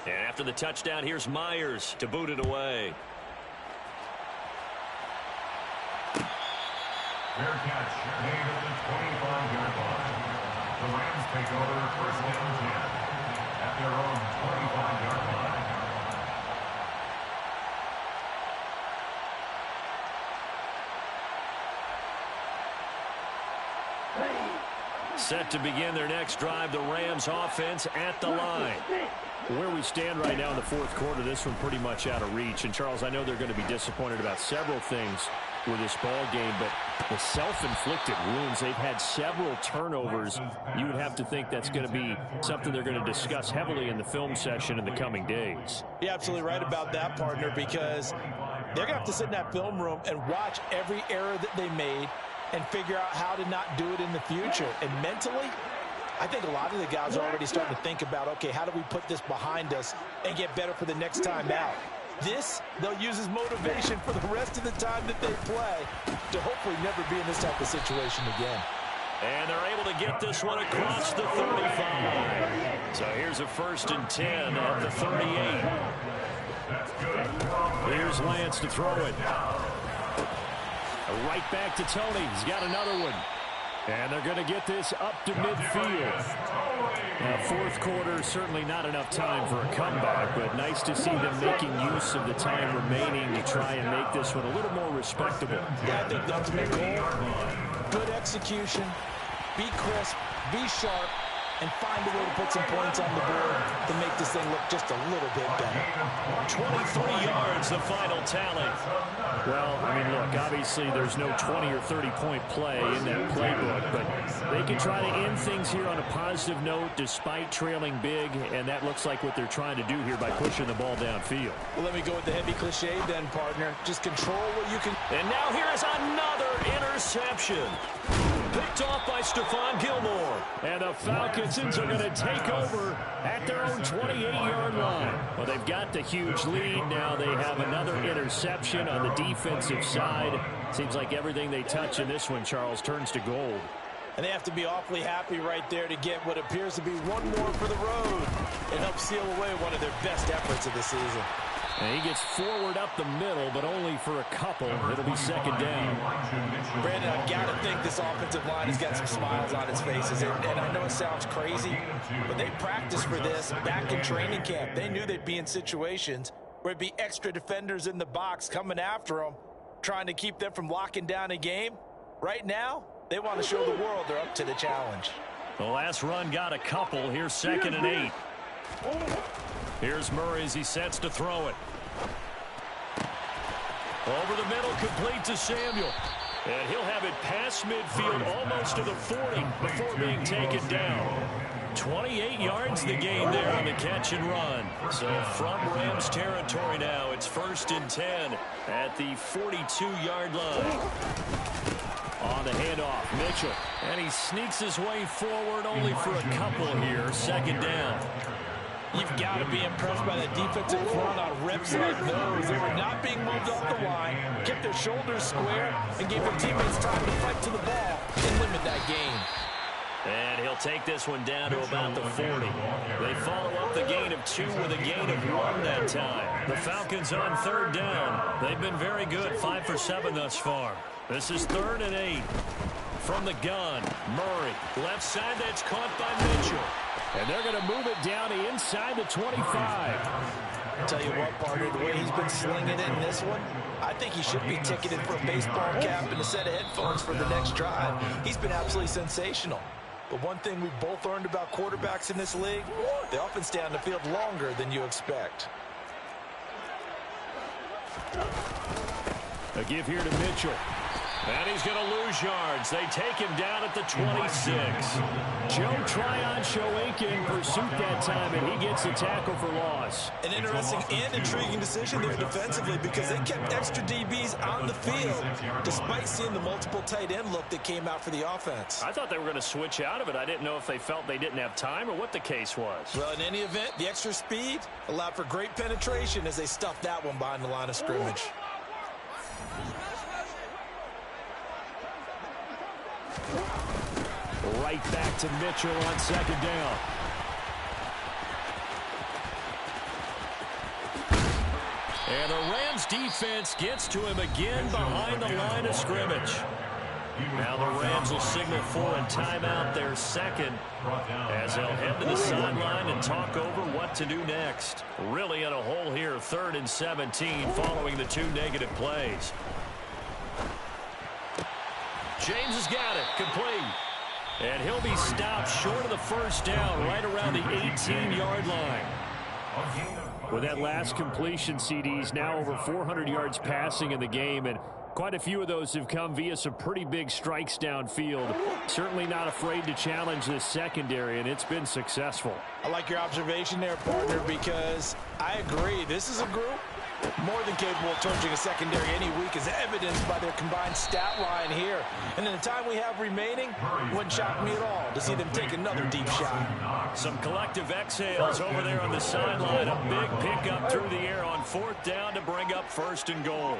And after the touchdown, here's Myers to boot it away. Fair catch made at the 25-yard line. The Rams take over first and 10 at their own 25-yard line. Set to begin their next drive, the Rams offense at the line. Where we stand right now in the fourth quarter, this one pretty much out of reach. And, Charles, I know they're going to be disappointed about several things with this ball game, but the self-inflicted wounds, they've had several turnovers. You would have to think that's going to be something they're going to discuss heavily in the film session in the coming days. You're absolutely right about that, partner, because they're going to have to sit in that film room and watch every error that they made and figure out how to not do it in the future. And mentally, I think a lot of the guys are already starting to think about, okay, how do we put this behind us and get better for the next time out? This, they'll use as motivation for the rest of the time that they play to hopefully never be in this type of situation again. And they're able to get this one across the 35. So here's a 1st and 10 at the 38. Here's Lance to throw it. Right back to Tony. He's got another one. And they're going to get this up to midfield. Now, fourth quarter, certainly not enough time for a comeback, but nice to see them making use of the time remaining to try and make this one a little more respectable. Yeah, I think the ultimate goal, good execution, be crisp, be sharp, and find a way to put some points on the board to make this thing look just a little bit better. 23 yards, the final tally. Well, I mean, look, obviously there's no 20 or 30-point play in that playbook, but they can try to end things here on a positive note despite trailing big, and that looks like what they're trying to do here by pushing the ball downfield. Well, let me go with the heavy cliche then, partner. Just control what you can. And now here is another interception. Picked off by Stephon Gilmore. And the Falcons are going to take over at their own 28-yard line. Well, they've got the huge lead. Now they have another interception on the defensive side. Seems like everything they touch in this one, Charles, turns to gold. And they have to be awfully happy right there to get what appears to be one more for the road and help seal away one of their best efforts of the season. And he gets forward up the middle, but only for a couple. It'll be second down. Brandon, I've got to think this offensive line has got some smiles on its faces. And I know it sounds crazy, but they practiced for this back in training camp. They knew they'd be in situations where it'd be extra defenders in the box coming after them, trying to keep them from locking down a game. Right now, they want to show the world they're up to the challenge. The last run got a couple. Here's 2nd and 8. Here's Murray as he sets to throw it. Over the middle, complete to Samuel. And he'll have it past midfield, almost to the 40 before being taken down. 28 yards the gain there on the catch and run. So from Rams territory now, it's 1st and 10 at the 42-yard line. On the handoff, Mitchell. And he sneaks his way forward only for a couple here. 2nd down. You've got to be impressed by that defensive front on reps like those. They were not being moved off the line, kept their shoulders square, and gave their teammates time to fight to the ball and limit that gain. And he'll take this one down to about the 40. They follow up the gain of 2 with a gain of 1 that time. The Falcons on 3rd down. They've been very good, 5 for 7 thus far. This is 3rd and 8. From the gun, Murray. Left side, that's caught by Mitchell. And they're going to move it down inside the 25. I'll tell you what, partner, the way he's been slinging it in this one, I think he should be ticketed for a baseball cap and a set of headphones for the next drive. He's been absolutely sensational. But one thing we've both learned about quarterbacks in this league, they often stay on the field longer than you expect. A give here to Mitchell. And he's going to lose yards. They take him down at the 26. Joe Tryon-Shoyinka in pursuit that time, and he gets the tackle for loss. An interesting and intriguing decision there defensively because they kept extra DBs on the field despite seeing the multiple tight end look that came out for the offense. I thought they were going to switch out of it. I didn't know if they felt they didn't have time or what the case was. Well, in any event, the extra speed allowed for great penetration as they stuffed that one behind the line of scrimmage. Right back to Mitchell on 2nd down. And the Rams defense gets to him again behind the line of scrimmage. Now the Rams will signal for a timeout, their second, as they'll head to the sideline and talk over what to do next. Really in a hole here, 3rd and 17 following the 2 negative plays. James has got it, complete. And he'll be stopped short of the first down, right around the 18-yard line. With that last completion, CD's now over 400 yards passing in the game, and quite a few of those have come via some pretty big strikes downfield. Certainly not afraid to challenge this secondary, and it's been successful. I like your observation there, partner, because I agree. This is a group more than capable of torching a secondary any week, as evidenced by their combined stat line here. And in the time we have remaining, wouldn't shock me at all to see them take another deep shot. Some collective exhales over there on the sideline. A big pickup through the air on 4th down to bring up 1st and goal.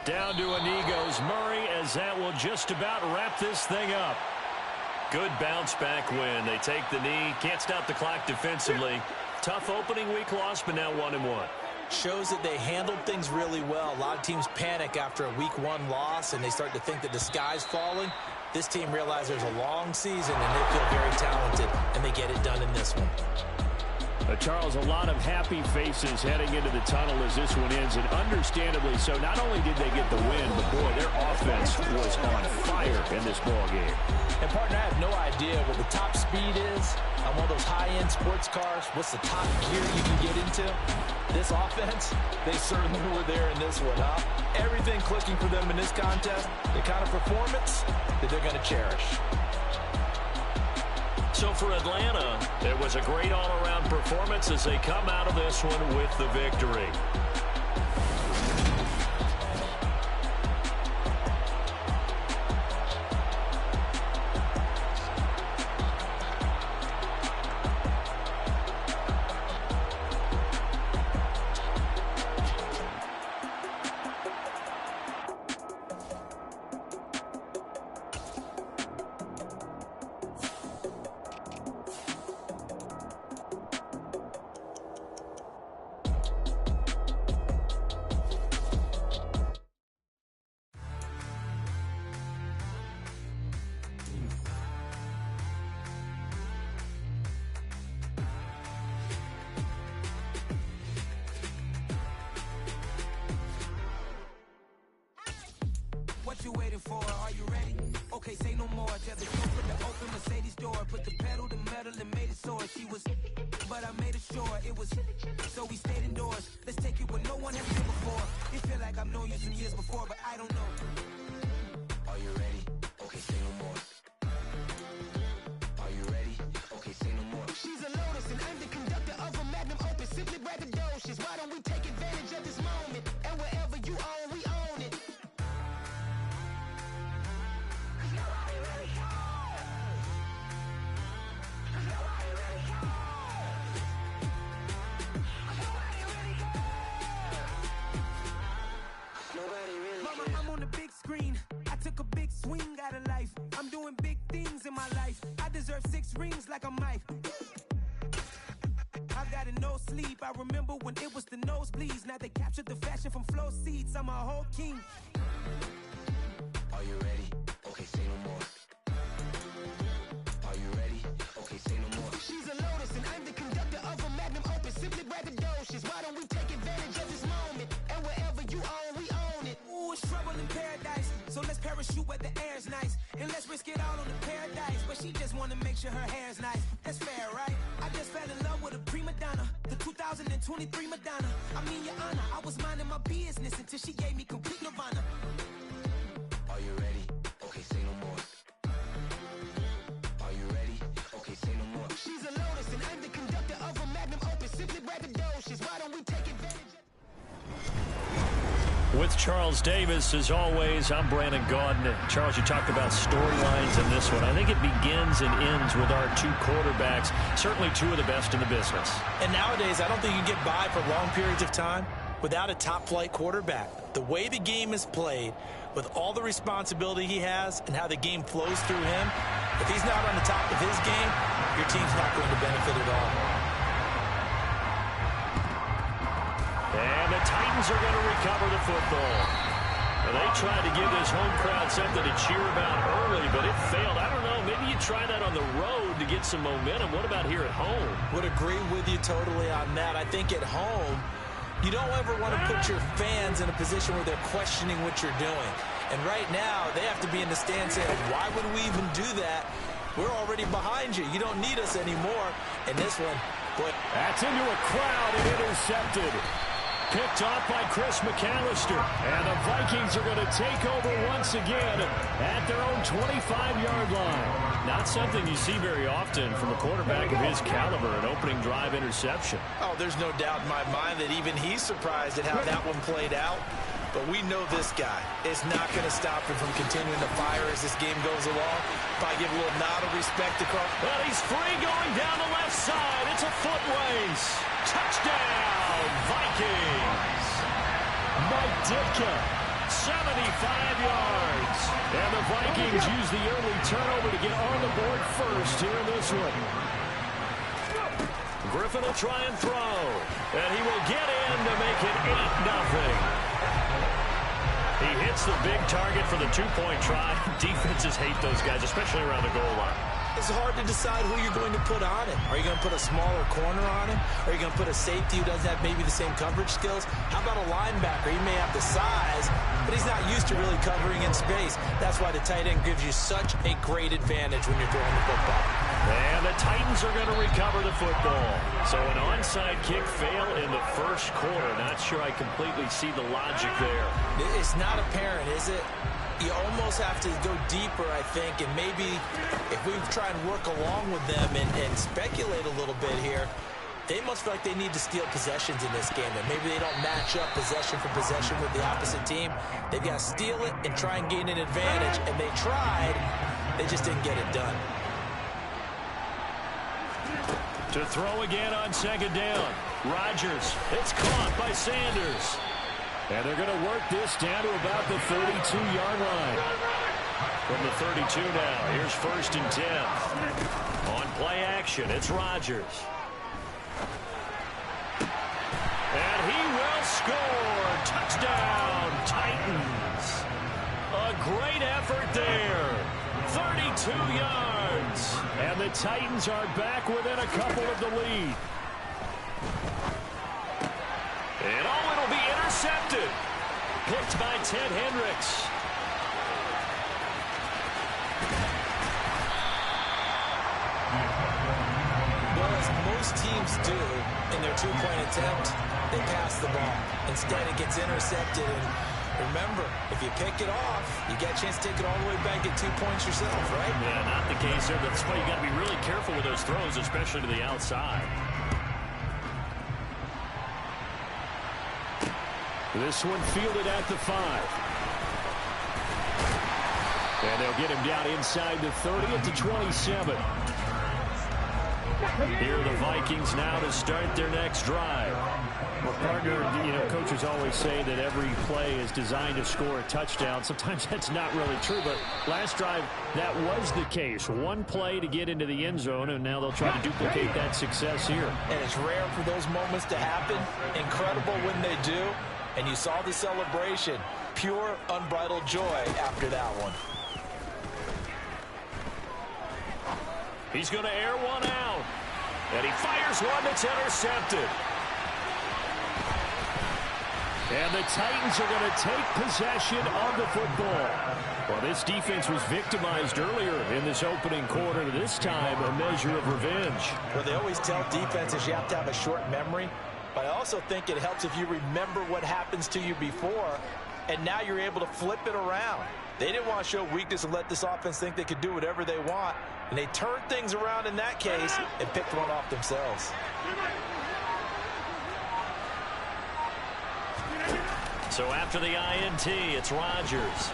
Down to a knee goes Murray, as that will just about wrap this thing up. Good bounce back win. They take the knee. Can't stop the clock defensively. Tough opening week loss, but now 1-1. Shows that they handled things really well. A lot of teams panic after a week 1 loss, and they start to think that the sky's falling. This team realizes there's a long season, and they feel very talented, and they get it done in this one. Charles, a lot of happy faces heading into the tunnel as this one ends, and understandably so. Not only did they get the win, but boy, their offense was on fire in this ball game. And partner, I have no idea what the top speed is on one of those high-end sports cars. What's the top gear you can get into? This offense, they certainly were there in this one, huh? Everything clicking for them in this contest, the kind of performance that they're going to cherish. So for Atlanta, it was a great all-around performance as they come out of this one with the victory. What you waiting for? Are you ready? Okay, say no more. Tell the chauffeur to open Mercedes door. Put the pedal to metal and made it soar. She was, but I made it sure it was. So we stayed indoors. Let's take it where no one has been before. It feel like I've known you some years before, but I don't know. Are you ready? Okay, say no more. Are you ready? Okay, say no more. She's a Lotus and I'm the conductor of a Magnum Opus. Simply braggadocious. Why don't we take advantage of this moment? And wherever you own, we own it. Mama, I'm on the big screen. I took a big swing out of life. I'm doing big things in my life. I deserve 6 rings like a Mike. I've got no sleep. I remember when it was the nosebleeds. Now they captured the fashion from flow seats. I'm a whole king. Are you ready? Okay, say no more. Are you ready? Okay, say no more. She's a Lotus and I'm the conductor of a Magnum Opus. Simply braggadocious. Why don't we take advantage of this moment? And wherever you own, we own it. Ooh, it's trouble in paradise. So let's parachute where the air's nice. And let's risk it all on the paradise. But she just wanna make sure her hair's nice. That's fair, right? I just fell in love with a prima donna. The 2023 Madonna. I mean, your honor, I was minding my business until she gave me complete nirvana. Are you ready? Okay, say no more. Are you ready? Okay, say no more. She's a Lotus and I'm the conductor of a Magnum Opus. Simply braggadocious. Why don't we take advantage of... With Charles Davis, as always, I'm Brandon Gaudin. Charles, you talked about storylines in this one. I think it begins and ends with our 2 quarterbacks, certainly 2 of the best in the business. And nowadays, I don't think you can get by for long periods of time without a top-flight quarterback. The way the game is played, with all the responsibility he has and how the game flows through him, if he's not on the top of his game, your team's not going to benefit at all. And the Titans are going to recover the football. Well, they tried to give this home crowd something to cheer about early, but it failed. I don't know. Maybe you try that on the road to get some momentum. What about here at home? Would agree with you totally on that. I think at home, you don't ever want to put your fans in a position where they're questioning what you're doing. And right now, they have to be in the stand saying, why would we even do that? We're already behind you. You don't need us anymore. And this one, boy. That's into a crowd and intercepted. Picked off by Chris McAllister. And the Vikings are going to take over once again at their own 25-yard line. Not something you see very often from a quarterback of his caliber, an opening drive interception. Oh, there's no doubt in my mind that even he's surprised at how that one played out. But we know this guy is not going to stop him from continuing to fire as this game goes along. Probably give a little nod of respect across. Well, he's free going down the left side. It's a foot race. Touchdown, Vikings. Mike Ditka, 75 yards. And the Vikings use the early turnover to get on the board first here in this one. Griffin will try and throw. And he will get in to make it 8-0. He hits the big target for the two-point try. Defenses hate those guys, especially around the goal line. It's hard to decide who you're going to put on it. Are you going to put a smaller corner on him? Are you going to put a safety who doesn't have maybe the same coverage skills? How about a linebacker? He may have the size, but he's not used to really covering in space. That's why the tight end gives you such a great advantage when you're throwing the football. And the Titans are going to recover the football. So an onside kick fail in the first quarter. Not sure I completely see the logic there. It's not apparent, is it? You almost have to go deeper, I think, and maybe if we try and work along with them and speculate a little bit here, they must feel like they need to steal possessions in this game, and maybe they don't match up possession for possession with the opposite team. They've got to steal it and try and gain an advantage, and they tried. They just didn't get it done. To throw again on second down. Rodgers. It's caught by Sanders. And they're going to work this down to about the 32-yard line. From the 32 now, here's 1st and 10. On play action, it's Rodgers. And he will score. Touchdown, Titans. A great effort there. 32 yards. And the Titans are back within a couple of the lead. And it'll be intercepted. Picked by Ted Hendricks. Well, as most teams do in their two-point attempt, they pass the ball. Instead, it gets intercepted. And remember, if you pick it off, you get a chance to take it all the way back, get 2 points yourself, right? Yeah, not the case there. That's why you got to be really careful with those throws, especially to the outside. This one fielded at the 5. And they'll get him down inside the 30 at the 27. Here are the Vikings now to start their next drive. Well, partner, coaches always say that every play is designed to score a touchdown. Sometimes that's not really true, but last drive, that was the case. One play to get into the end zone, and now they'll try to duplicate that success here. And it's rare for those moments to happen. Incredible when they do. And you saw the celebration. Pure, unbridled joy after that one. He's going to air one out. And he fires one that's intercepted. And the Titans are going to take possession of the football. Well, this defense was victimized earlier in this opening quarter. This time, a measure of revenge. Well, they always tell defenses you have to have a short memory. But I also think it helps if you remember what happens to you before, and now you're able to flip it around. They didn't want to show weakness and let this offense think they could do whatever they want, and they turned things around in that case and picked one off themselves. So after the INT, it's Rodgers.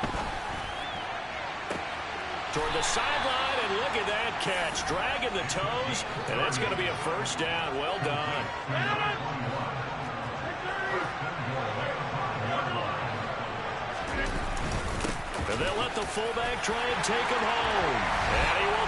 Toward the sideline, and look at that catch. Dragging the toes, and that's going to be a first down. Well done. And they'll let the fullback try and take him home. And he will.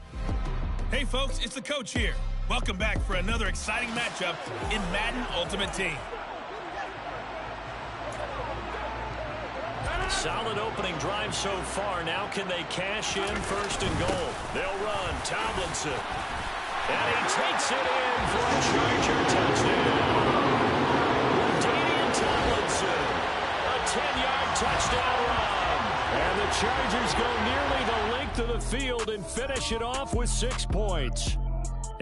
Hey folks, it's the coach here. Welcome back for another exciting matchup in Madden Ultimate Team. Solid opening drive so far. Now can they cash in first and goal? They'll run. Tomlinson. And he takes it in for a Charger touchdown. Damian Tomlinson. A 10-yard touchdown run. And the Chargers go nearly the length of the field and finish it off with 6 points.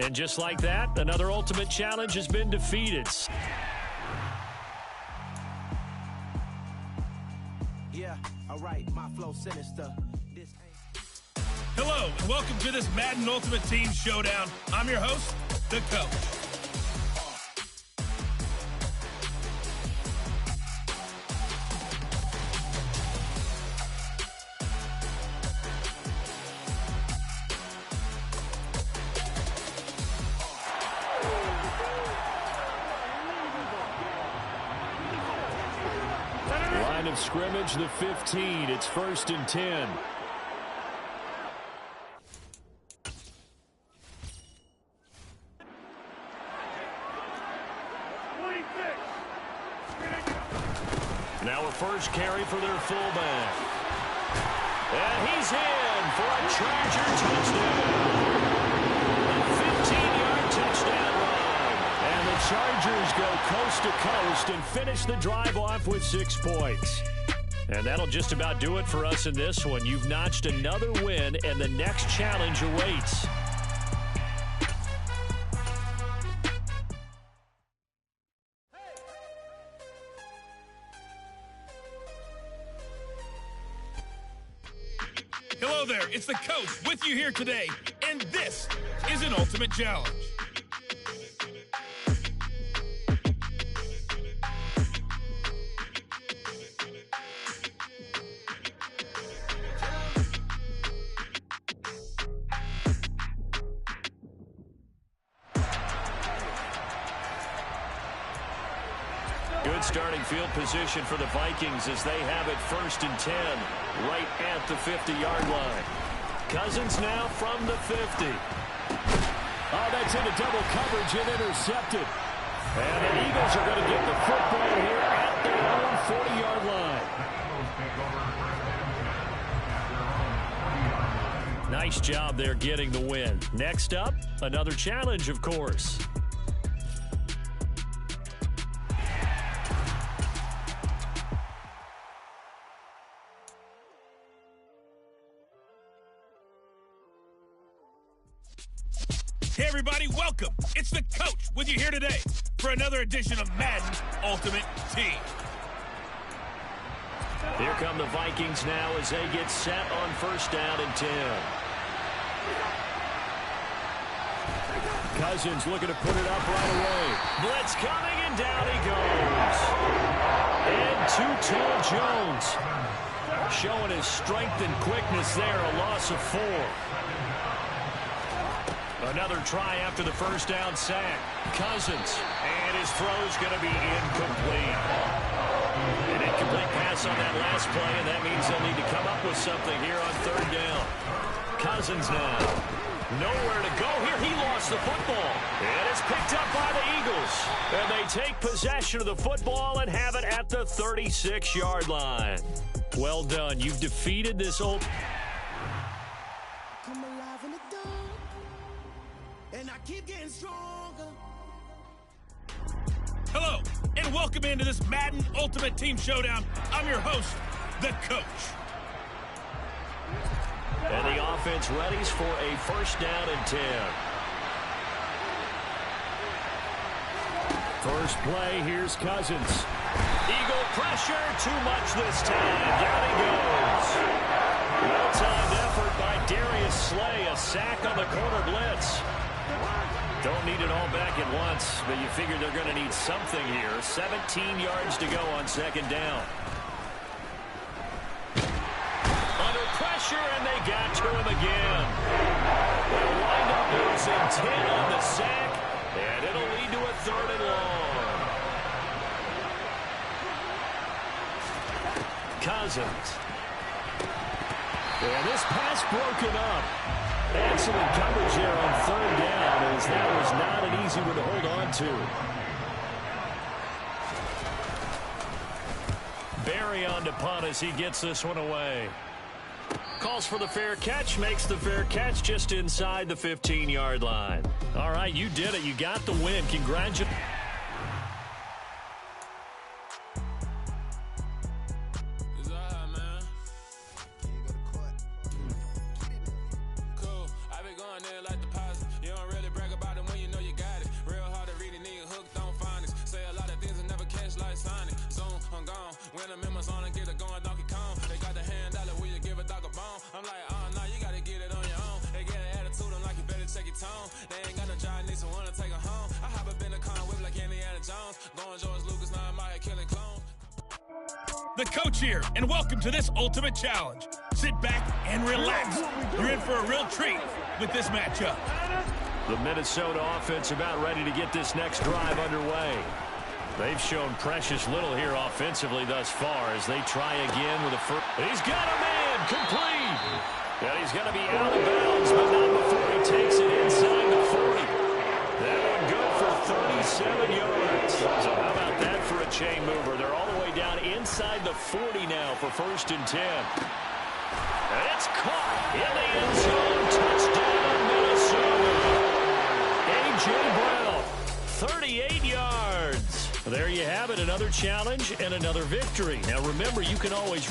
And just like that, another Ultimate Challenge has been defeated. Yeah, all right, my flow sinister. Hello, and welcome to this Madden Ultimate Team Showdown. I'm your host, the coach. Line of scrimmage, the 15. It's 1st and 10. Now a first carry for their fullback. And he's in for a Charger touchdown. A 15-yard touchdown run. And the Chargers go coast to coast and finish the drive off with 6 points. And that'll just about do it for us in this one. You've notched another win, and the next challenge awaits. Hello there, it's the coach with you here today, and this is an Ultimate Challenge. Good starting field position for the Vikings as they have it 1st and 10, right at the 50-yard line. Cousins now from the 50. Oh, that's into double coverage and intercepted. And the Eagles are going to get the football here at their own 40-yard line. Nice job there getting the win. Next up, another challenge, of course. Hey everybody, welcome. It's the coach with you here today for another edition of Madden Ultimate Team. Here come the Vikings now as they get set on 1st down and 10. Cousins looking to put it up right away. Blitz coming, and down he goes. And two-tone Jones showing his strength and quickness there, a loss of 4. Another try after the 1st down sack. Cousins, and his throw's going to be incomplete. An incomplete pass on that last play, and that means they'll need to come up with something here on 3rd down. Cousins now. Nowhere to go here. He lost the football. And it's picked up by the Eagles. And they take possession of the football and have it at the 36-yard line. Well done. You've defeated this old... Come alive in the dark, and I keep getting stronger. Hello, and welcome into this Madden Ultimate Team Showdown. I'm your host, the coach. And the offense readies for a 1st down and 10. First play, here's Cousins. Eagle pressure, too much this time. Down he goes. Well-timed effort by Darius Slay, a sack on the corner blitz. Don't need it all back at once, but you figure they're going to need something here. 17 yards to go on 2nd down. Under pressure, and they got to him again. They'll wind up losing 10 on the sack, and it'll lead to a 3rd and long. Cousins. And this pass broken up. Excellent coverage there on third down, as that was not an easy one to hold on to. Barry on to punt as he gets this one away. Calls for the fair catch, makes the fair catch just inside the 15-yard line. All right, you did it. You got the win. Congratulations. The coach here, and welcome to this Ultimate Challenge. Sit back and relax. You're in for a real treat with this matchup. The Minnesota offense about ready to get this next drive underway. They've shown precious little here offensively thus far as they try again with a first. He's got a man complete. And he's going to be out of bounds, but not before he takes it inside the 40. That one good for 37 yards. So how about that for a chain mover? They're all the way down inside the 40 now for 1st and 10. And it's caught in the end zone. Touchdown, Minnesota. A.J. Brown, 38 yards. There you have it, another challenge and another victory. Now remember, you can always...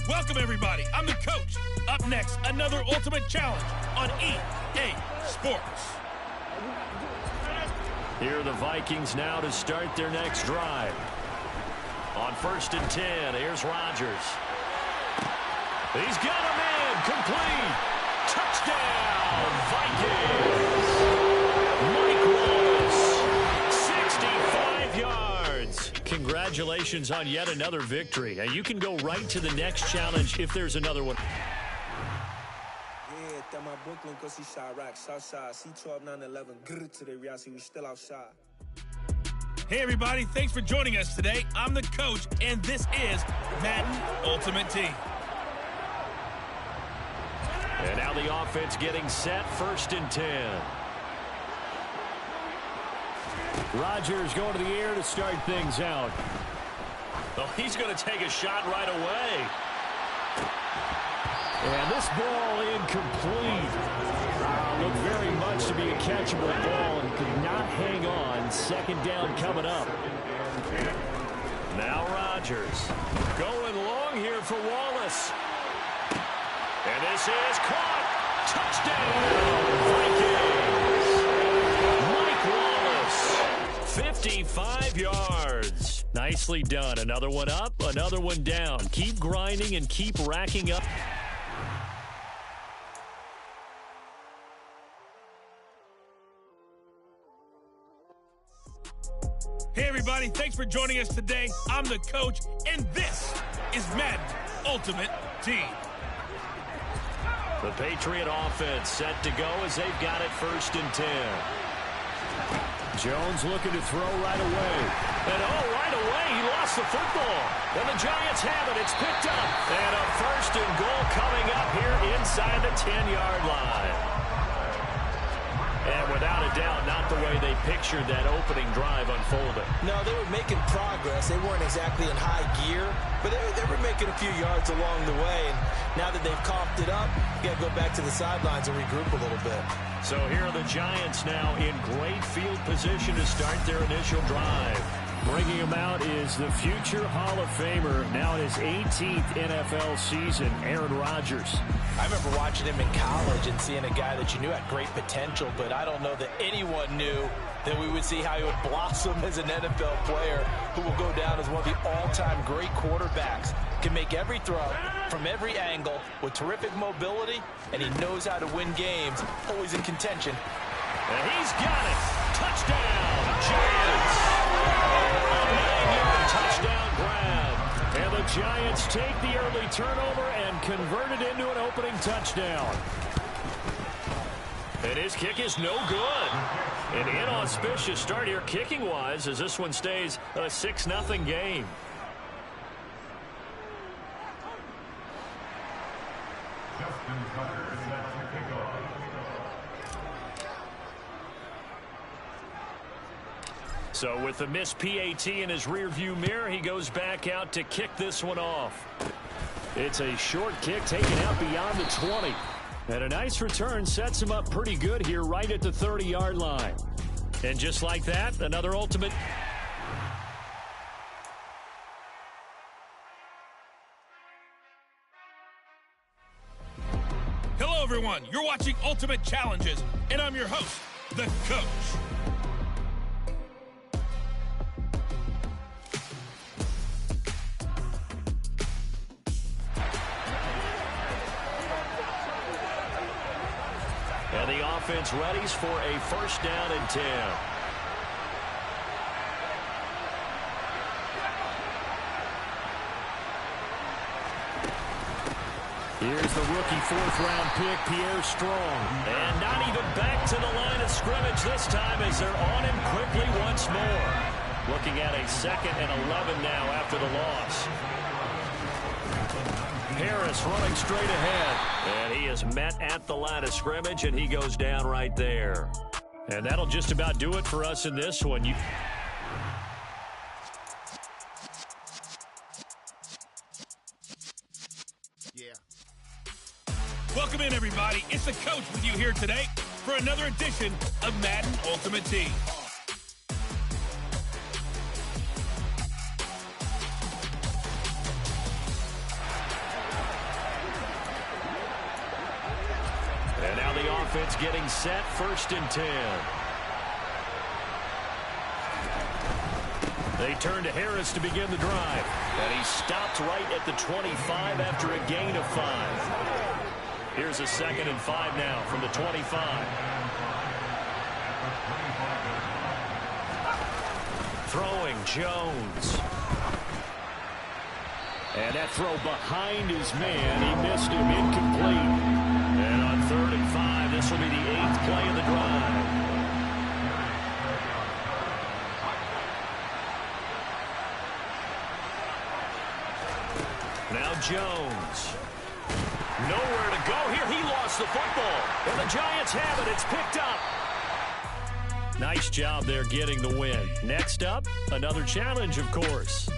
Welcome, everybody. I'm the coach. Up next, another Ultimate Challenge on EA Sports. Here are the Vikings now to start their next drive. On 1st and 10, here's Rodgers. He's got a man complete. Touchdown, Vikings. Mike Wallace, 65 yards. Congratulations on yet another victory. Now you can go right to the next challenge if there's another one. Yeah, that my Brooklyn, cause he shot rack, Southside, C12, 911, grr to the Riasi, we still outside. Hey, everybody, thanks for joining us today. I'm the coach, and this is Madden Ultimate Team. And now the offense getting set, 1st and 10. Rodgers going to the air to start things out. Oh, he's going to take a shot right away. And this ball incomplete. Looked very much to be a catchable ball and could not hang on. 2nd down coming up. Now Rodgers going long here for Wallace. And this is caught. Touchdown, Vikings. Mike Wallace, 55 yards. Nicely done. Another one up, another one down. Keep grinding and keep racking up. Hey, everybody, thanks for joining us today. I'm the coach, and this is Madden Ultimate Team. The Patriot offense set to go as they've got it 1st and 10. Jones looking to throw right away. And right away, he lost the football. And the Giants have it. It's picked up. And a 1st and goal coming up here inside the 10-yard line. And without a doubt, not the way they pictured that opening drive unfolding. No, they were making progress. They weren't exactly in high gear, but they were making a few yards along the way. And now that they've coughed it up, you got to go back to the sidelines and regroup a little bit. So here are the Giants now in great field position to start their initial drive. Bringing him out is the future Hall of Famer, now in his 18th NFL season, Aaron Rodgers. I remember watching him in college and seeing a guy that you knew had great potential, but I don't know that anyone knew that we would see how he would blossom as an NFL player who will go down as one of the all-time great quarterbacks. Can make every throw from every angle with terrific mobility, and he knows how to win games, always in contention. And he's got it. Touchdown, Giants. A 9-yard touchdown grab. And the Giants take the early turnover and convert it into an opening touchdown. And his kick is no good. An inauspicious start here kicking-wise as this one stays a 6-0 game. Justin Tucker set to kick off. So with the missed PAT in his rearview mirror, he goes back out to kick this one off. It's a short kick taken out beyond the 20. And a nice return sets him up pretty good here right at the 30-yard line. And just like that, another ultimate. Hello, everyone. You're watching Ultimate Challenges, and I'm your host, The Coach. And the offense readies for a first down and 10. Here's the rookie fourth-round pick, Pierre Strong. And not even back to the line of scrimmage this time as they're on him quickly once more. Looking at a 2nd and 11 now after the loss. Harris running straight ahead. And he is met at the line of scrimmage, and he goes down right there. And that'll just about do it for us in this one. Welcome in, everybody. It's the Coach with you here today for another edition of Madden Ultimate Team. And now the offense getting set, 1st and 10. They turn to Harris to begin the drive. And he stopped right at the 25 after a gain of 5. Here's a 2nd and 5 now from the 25. Throwing Jones. And that throw behind his man. He missed him, incomplete. And on 3rd and 5, this will be the 8th play of the drive. Now Jones. Nowhere to go here. He lost the football. And the Giants have it. It's picked up. Nice job there getting the win. Next up, another challenge, of course.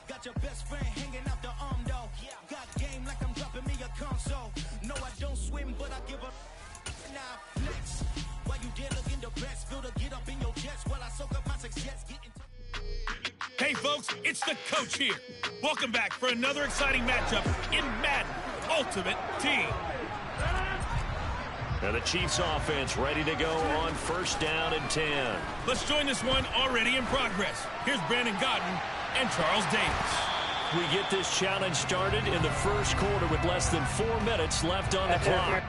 Got your best friend hanging out the arm though. Got game like I'm dropping me a console. No, I don't swim, but I give up. Now flex. While you there looking the best, feel to get up in your chest while I soak up my success. Hey, folks, it's the Coach here. Welcome back for another exciting matchup in Madden Ultimate Team. And the Chiefs offense ready to go on 1st down and 10. Let's join this one already in progress. Here's Brandon Gaudin and Charles Davis. We get this challenge started in the first quarter with less than 4 minutes left on the clock.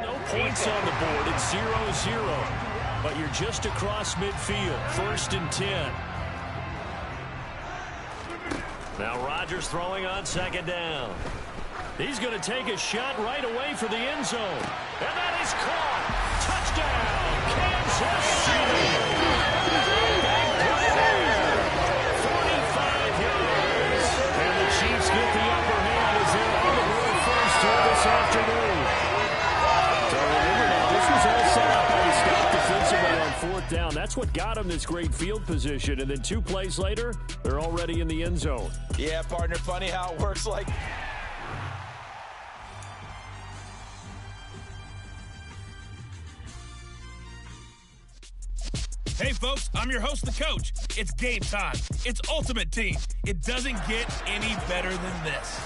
No points on the board. It's 0-0. But you're just across midfield. 1st and 10. Now Rodgers throwing on 2nd down. He's going to take a shot right away for the end zone. And that is caught. Touchdown, Kansas City. 45 yards. And the Chiefs get the upper hand as they're on the board first here this afternoon. So remember now, this was all set up by the scout defensively on 4th down. That's what got him this great field position. And then 2 plays later, they're already in the end zone. Yeah, partner, funny how it works like... Hey, folks, I'm your host, The Coach. It's game time. It's Ultimate Team. It doesn't get any better than this.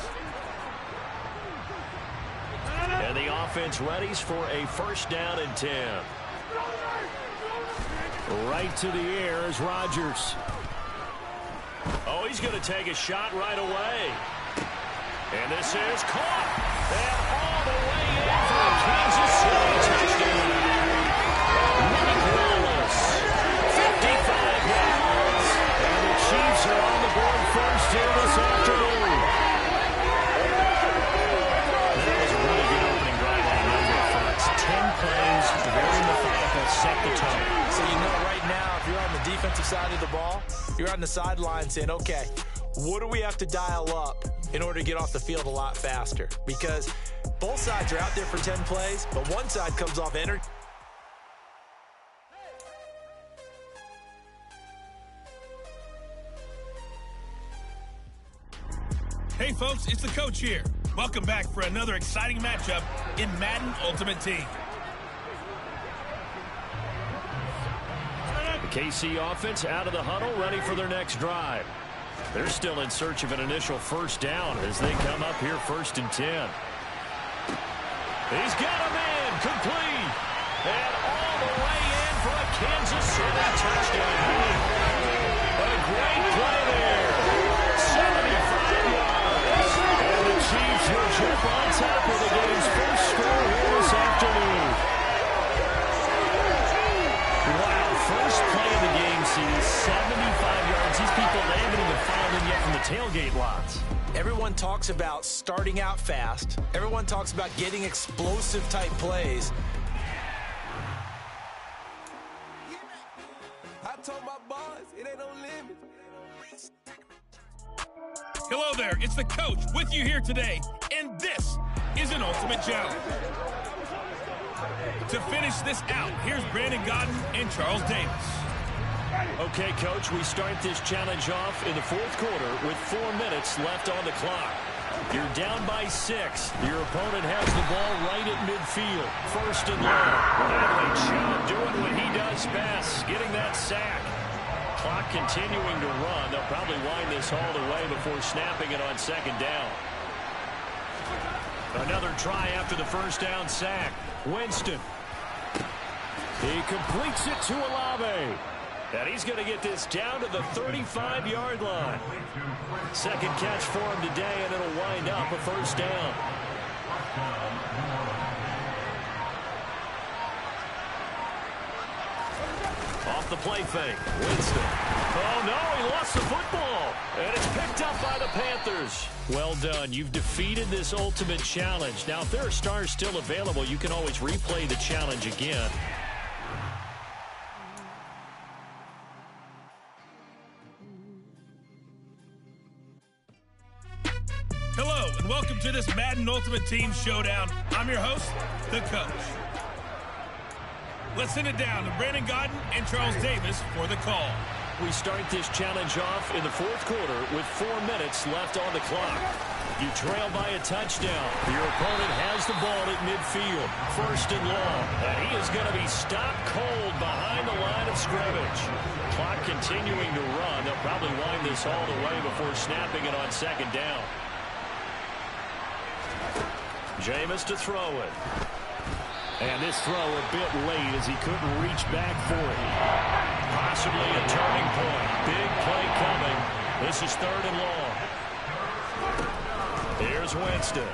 And the offense readies for a 1st down and 10. Right to the air is Rodgers. Oh, he's going to take a shot right away. And this is caught. And all the way in for a Kansas City touchdown. Mike Wallace, 55 yards. And the Chiefs are on the board first here this afternoon. That was a really good opening drive on a number of fronts. 10 plays, very methodical, set the tone. So you know right now, if you're on the defensive side of the ball, you're on the sideline saying, okay, what do we have to dial up in order to get off the field a lot faster? Because both sides are out there for 10 plays, but one side comes off energy. Hey folks, it's the coach here. Welcome back for another exciting matchup in Madden Ultimate Team. The KC offense out of the huddle, ready for their next drive. They're still in search of an initial first down as they come up here 1st and 10. He's got a man, complete. And all the way in for a Kansas City touchdown. A great play there. 75 yards. And the Chiefs will jump on top of the game's first score here this afternoon. Wow, first play of the game sees 75 yards. These people, they haven't even filed in yet from the tailgate lots. Everyone talks about starting out fast. Everyone talks about getting explosive type plays. I told my boys, it ain't no limit. Hello there, it's the coach with you here today, and this is an Ultimate Challenge. To finish this out, here's Brandon Gaudin and Charles Davis. Okay, Coach, we start this challenge off in the 4th quarter with 4 minutes left on the clock. You're down by 6. Your opponent has the ball right at midfield. 1st and long. Bradley Chubb doing what he does best, getting that sack. Clock continuing to run. They'll probably wind this all the way before snapping it on 2nd down. Another try after the first down sack. Winston. He completes it to Olave. And he's going to get this down to the 35-yard line. 2nd catch for him today, and it'll wind up a first down. Off the play fake. Winston. Oh, no, he lost the football. And it's picked up by the Panthers. Well done. You've defeated this ultimate challenge. Now, if there are stars still available, you can always replay the challenge again. Hello, and welcome to this Madden Ultimate Team Showdown. I'm your host, the coach. Let's send it down to Brandon Gaudin and Charles Davis for the call. We start this challenge off in the 4th quarter with 4 minutes left on the clock. You trail by a touchdown. Your opponent has the ball at midfield. 1st and long. And he is going to be stopped cold behind the line of scrimmage. Clock continuing to run. They'll probably wind this all the way before snapping it on 2nd down. Jameis to throw it. And this throw a bit late as he couldn't reach back for it. Possibly a turning point. Big play coming. This is 3rd and long. Here's Winston.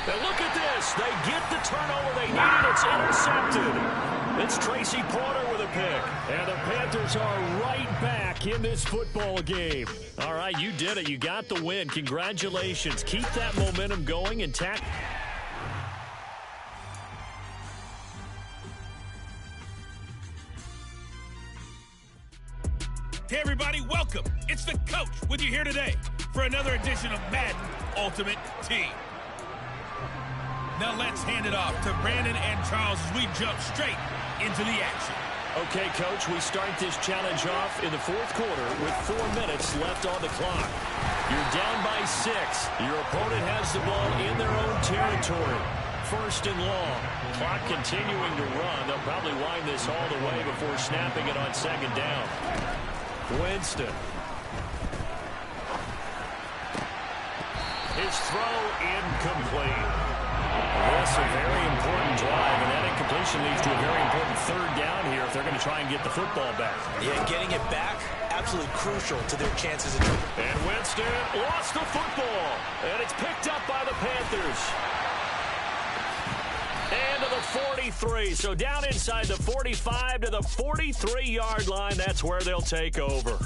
And look at this. They get the turnover they needed. It's intercepted. It's Tracy Porter with a pick. And the Panthers are right back in this football game. All right, you did it. You got the win. Congratulations. Keep that momentum going and tack. Hey everybody, welcome. It's the coach with you here today for another edition of Madden Ultimate Team. Now let's hand it off to Brandon and Charles as we jump straight into the action. Okay, Coach, we start this challenge off in the 4th quarter with 4 minutes left on the clock. You're down by 6. Your opponent has the ball in their own territory. 1st and long. Clock continuing to run. They'll probably wind this all the way before snapping it on 2nd down. Winston. His throw incomplete. This a very important drive, and that incomplete situation leads to a very important third down here if they're going to try and get the football back. Yeah, getting it back, absolutely crucial to their chances of trouble. And Winston lost the football, and it's picked up by the Panthers. And to the 43. So down inside the 45 to the 43-yard line. That's where they'll take over.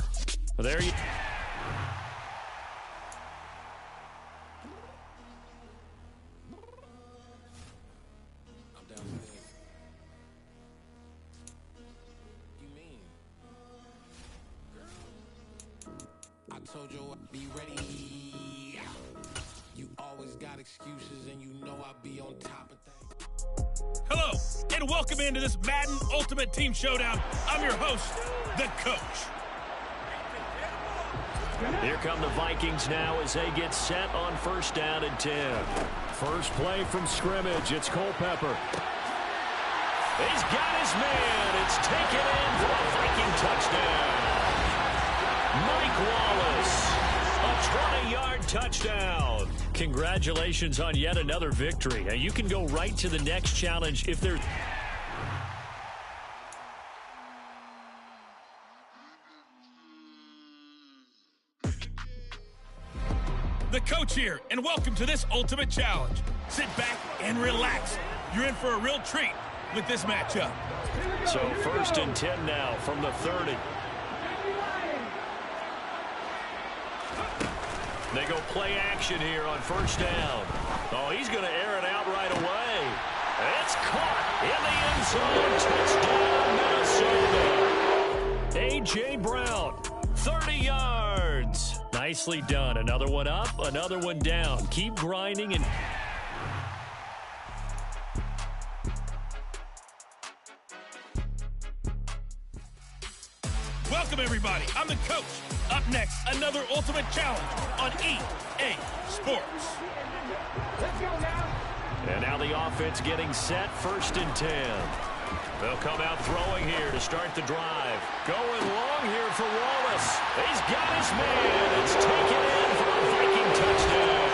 There you I told you I'd be ready. You always got excuses and you know I'll be on top of things. Hello, and welcome into this Madden Ultimate Team Showdown. I'm your host, the Coach. Here come the Vikings now as they get set on first down and 10. First play from scrimmage. It's Culpepper. He's got his man. It's taken in for a Viking touchdown. Mike Wallace, a 20-yard touchdown. Congratulations on yet another victory. Now you can go right to the next challenge if there's... The Coach here, and welcome to this Ultimate Challenge. Sit back and relax. You're in for a real treat with this matchup. So first and 10 now from the 30. They go play action here on first down. Oh, he's going to air it out right away. It's caught in the end zone. Touchdown, Minnesota. A.J. Brown, 30 yards. Nicely done. Another one up, another one down. Keep grinding and... Welcome, everybody. I'm the Coach. Up next, another Ultimate Challenge on EA Sports. Let's go now. And now the offense getting set, first and 10. They'll come out throwing here to start the drive. Going long here for Wallace. He's got his man. It's taken in for a Viking touchdown.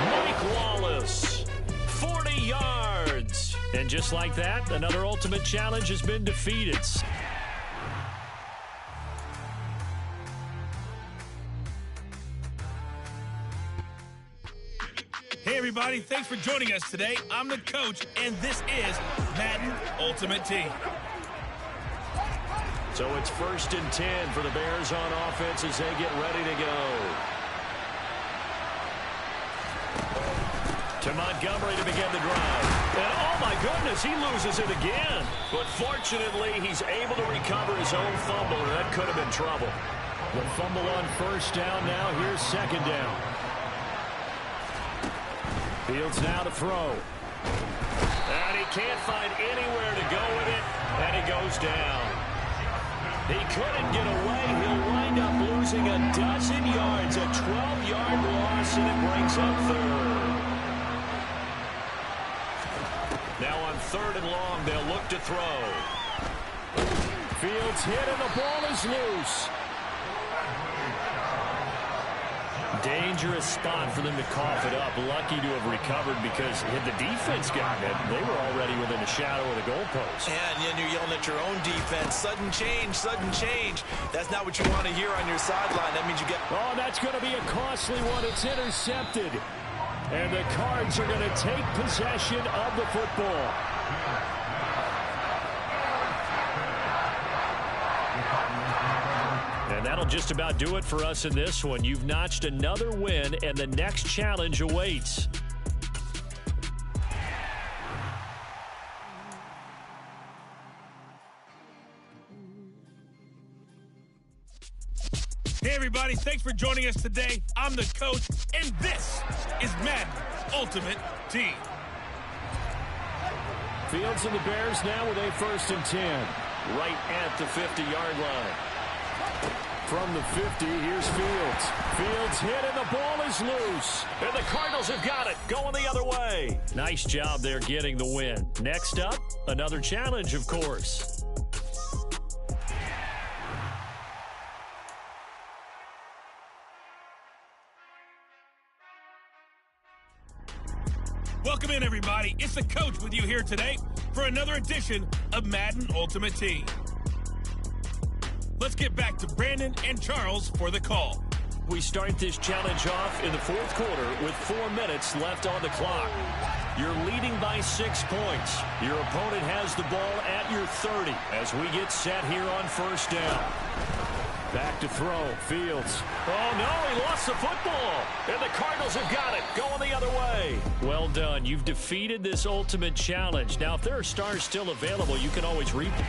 Mike Wallace, 40 yards. And just like that, another Ultimate Challenge has been defeated. Hey, everybody. Thanks for joining us today. I'm the Coach, and this is Madden Ultimate Team. So it's first and 10 for the Bears on offense as they get ready to go. To Montgomery to begin the drive. And oh my goodness, he loses it again. But fortunately, he's able to recover his own fumble, and that could have been trouble. The fumble on first down now. Here's second down. Fields now to throw. And he can't find anywhere to go with it, and he goes down. He couldn't get away. He'll wind up losing a dozen yards, a 12-yard loss, and it brings up third. Now on third and long, they'll look to throw. Fields hit, and the ball is loose. Dangerous spot for them to cough it up. Lucky to have recovered because had the defense gotten it, they were already within a shadow of the goalpost. And you're yelling at your own defense. Sudden change, sudden change. That's not what you want to hear on your sideline. That means you get... Oh, that's going to be a costly one. It's intercepted. And the Cards are going to take possession of the football. And that'll just about do it for us in this one. You've notched another win, and the next challenge awaits. Hey, everybody. Thanks for joining us today. I'm the Coach, and this is Madden Ultimate Team. Fields and the Bears now with a first and 10. Right at the 50-yard line. From the 50, here's Fields. Fields hit, and the ball is loose. And the Cardinals have got it, going the other way. Nice job there getting the win. Next up, another challenge, of course. Welcome in, everybody. It's the coach with you here today for another edition of Madden Ultimate Team. Let's get back to Brandon and Charles for the call. We start this challenge off in the fourth quarter with 4 minutes left on the clock. You're leading by 6 points. Your opponent has the ball at your 30 as we get set here on first down. Back to throw, Fields. Oh, no, he lost the football. And the Cardinals have got it, going the other way. Well done. You've defeated this ultimate challenge. Now, if there are stars still available, you can always replay.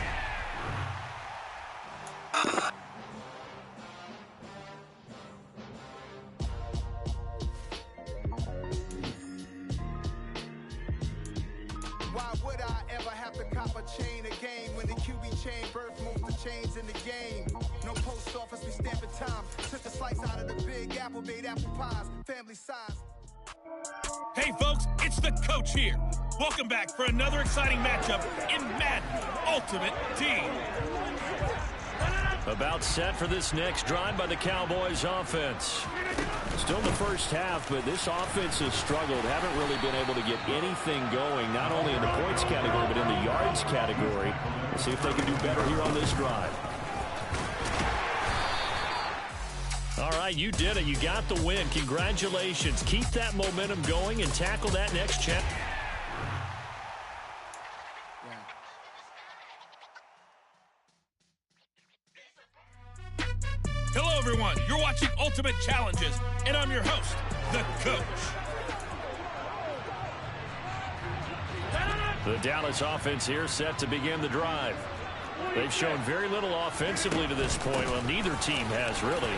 Why would I ever have to cop a chain again when the QB chain birth moves the chains in the game? No post office, we stamping time. Took a slice out of the big apple, made apple pies, family size. Hey, folks, it's the coach here. Welcome back for another exciting matchup in Madden Ultimate Team. About set for this next drive by the Cowboys offense. Still in the first half, but this offense has struggled. Haven't really been able to get anything going, not only in the points category, but in the yards category. Let's see if they can do better here on this drive. All right, you did it. You got the win. Congratulations. Keep that momentum going and tackle that next challenge. Hello, everyone. You're watching Ultimate Challenges, and I'm your host, the coach. The Dallas offense here set to begin the drive. They've shown very little offensively to this point. Well, neither team has, really.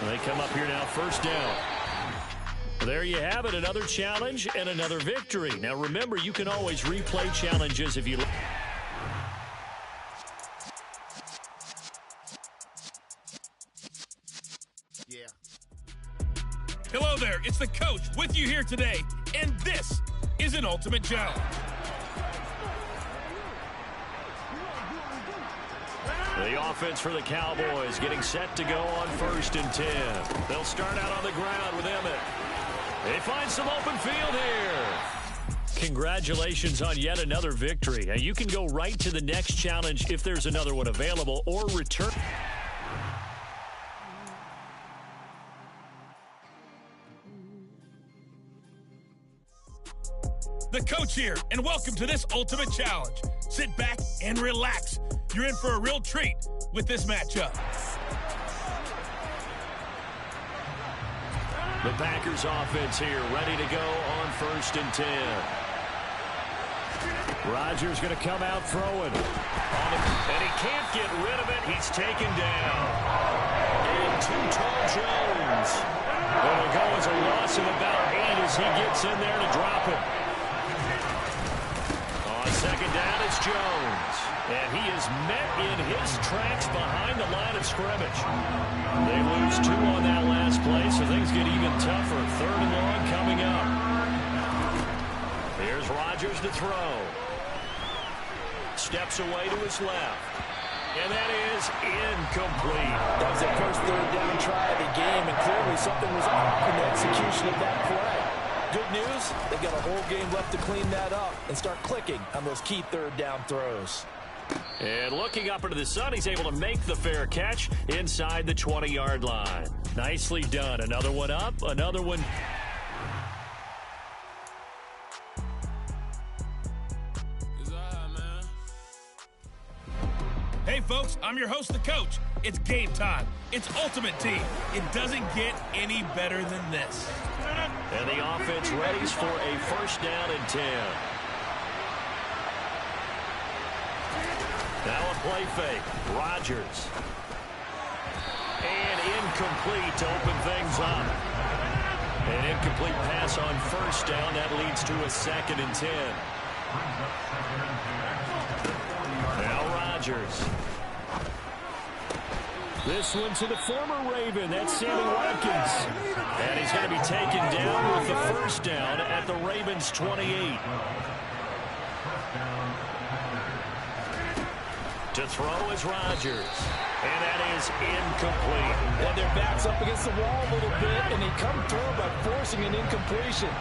And they come up here now, first down. There you have it, another challenge and another victory. Now, remember, you can always replay challenges if you like. Hello there, it's the coach with you here today, and this is an Ultimate Challenge. The offense for the Cowboys getting set to go on 1st and 10. They'll start out on the ground with Emmett. They find some open field here. Congratulations on yet another victory. Now you can go right to the next challenge if there's another one available, or return. The coach here, and welcome to this Ultimate Challenge. Sit back and relax. You're in for a real treat with this matchup. The Packers offense here, ready to go on 1st and 10. Rodgers going to come out throwing. And he can't get rid of it. He's taken down. And too tall Jones. It'll go as a loss of about 8 as he gets in there to drop it. On 2nd down, it's Jones. And he is met in his tracks behind the line of scrimmage. They lose 2 on that last play, so things get even tougher. 3rd and long coming up. Here's Rodgers to throw. Steps away to his left. And that is incomplete. That was their first 3rd down try of the game, and clearly something was off in the execution of that play. Good news, they've got a whole game left to clean that up and start clicking on those key 3rd down throws. And looking up into the sun, he's able to make the fair catch inside the 20-yard line. Nicely done. Another one up, another one. Hey, folks, I'm your host, the coach. It's game time. It's Ultimate Team. It doesn't get any better than this. And the offense readies for a 1st down and 10. Now a play fake. Rodgers. And incomplete to open things up. An incomplete pass on 1st down. That leads to a 2nd and 10. Now Rodgers. This one to the former Raven. That's Sammy Watkins. And he's going to be taken down with the 1st down at the Ravens' 28. To throw is Rodgers. And that is incomplete. And their back's up against the wall a little bit, and they come through by forcing an incompletion.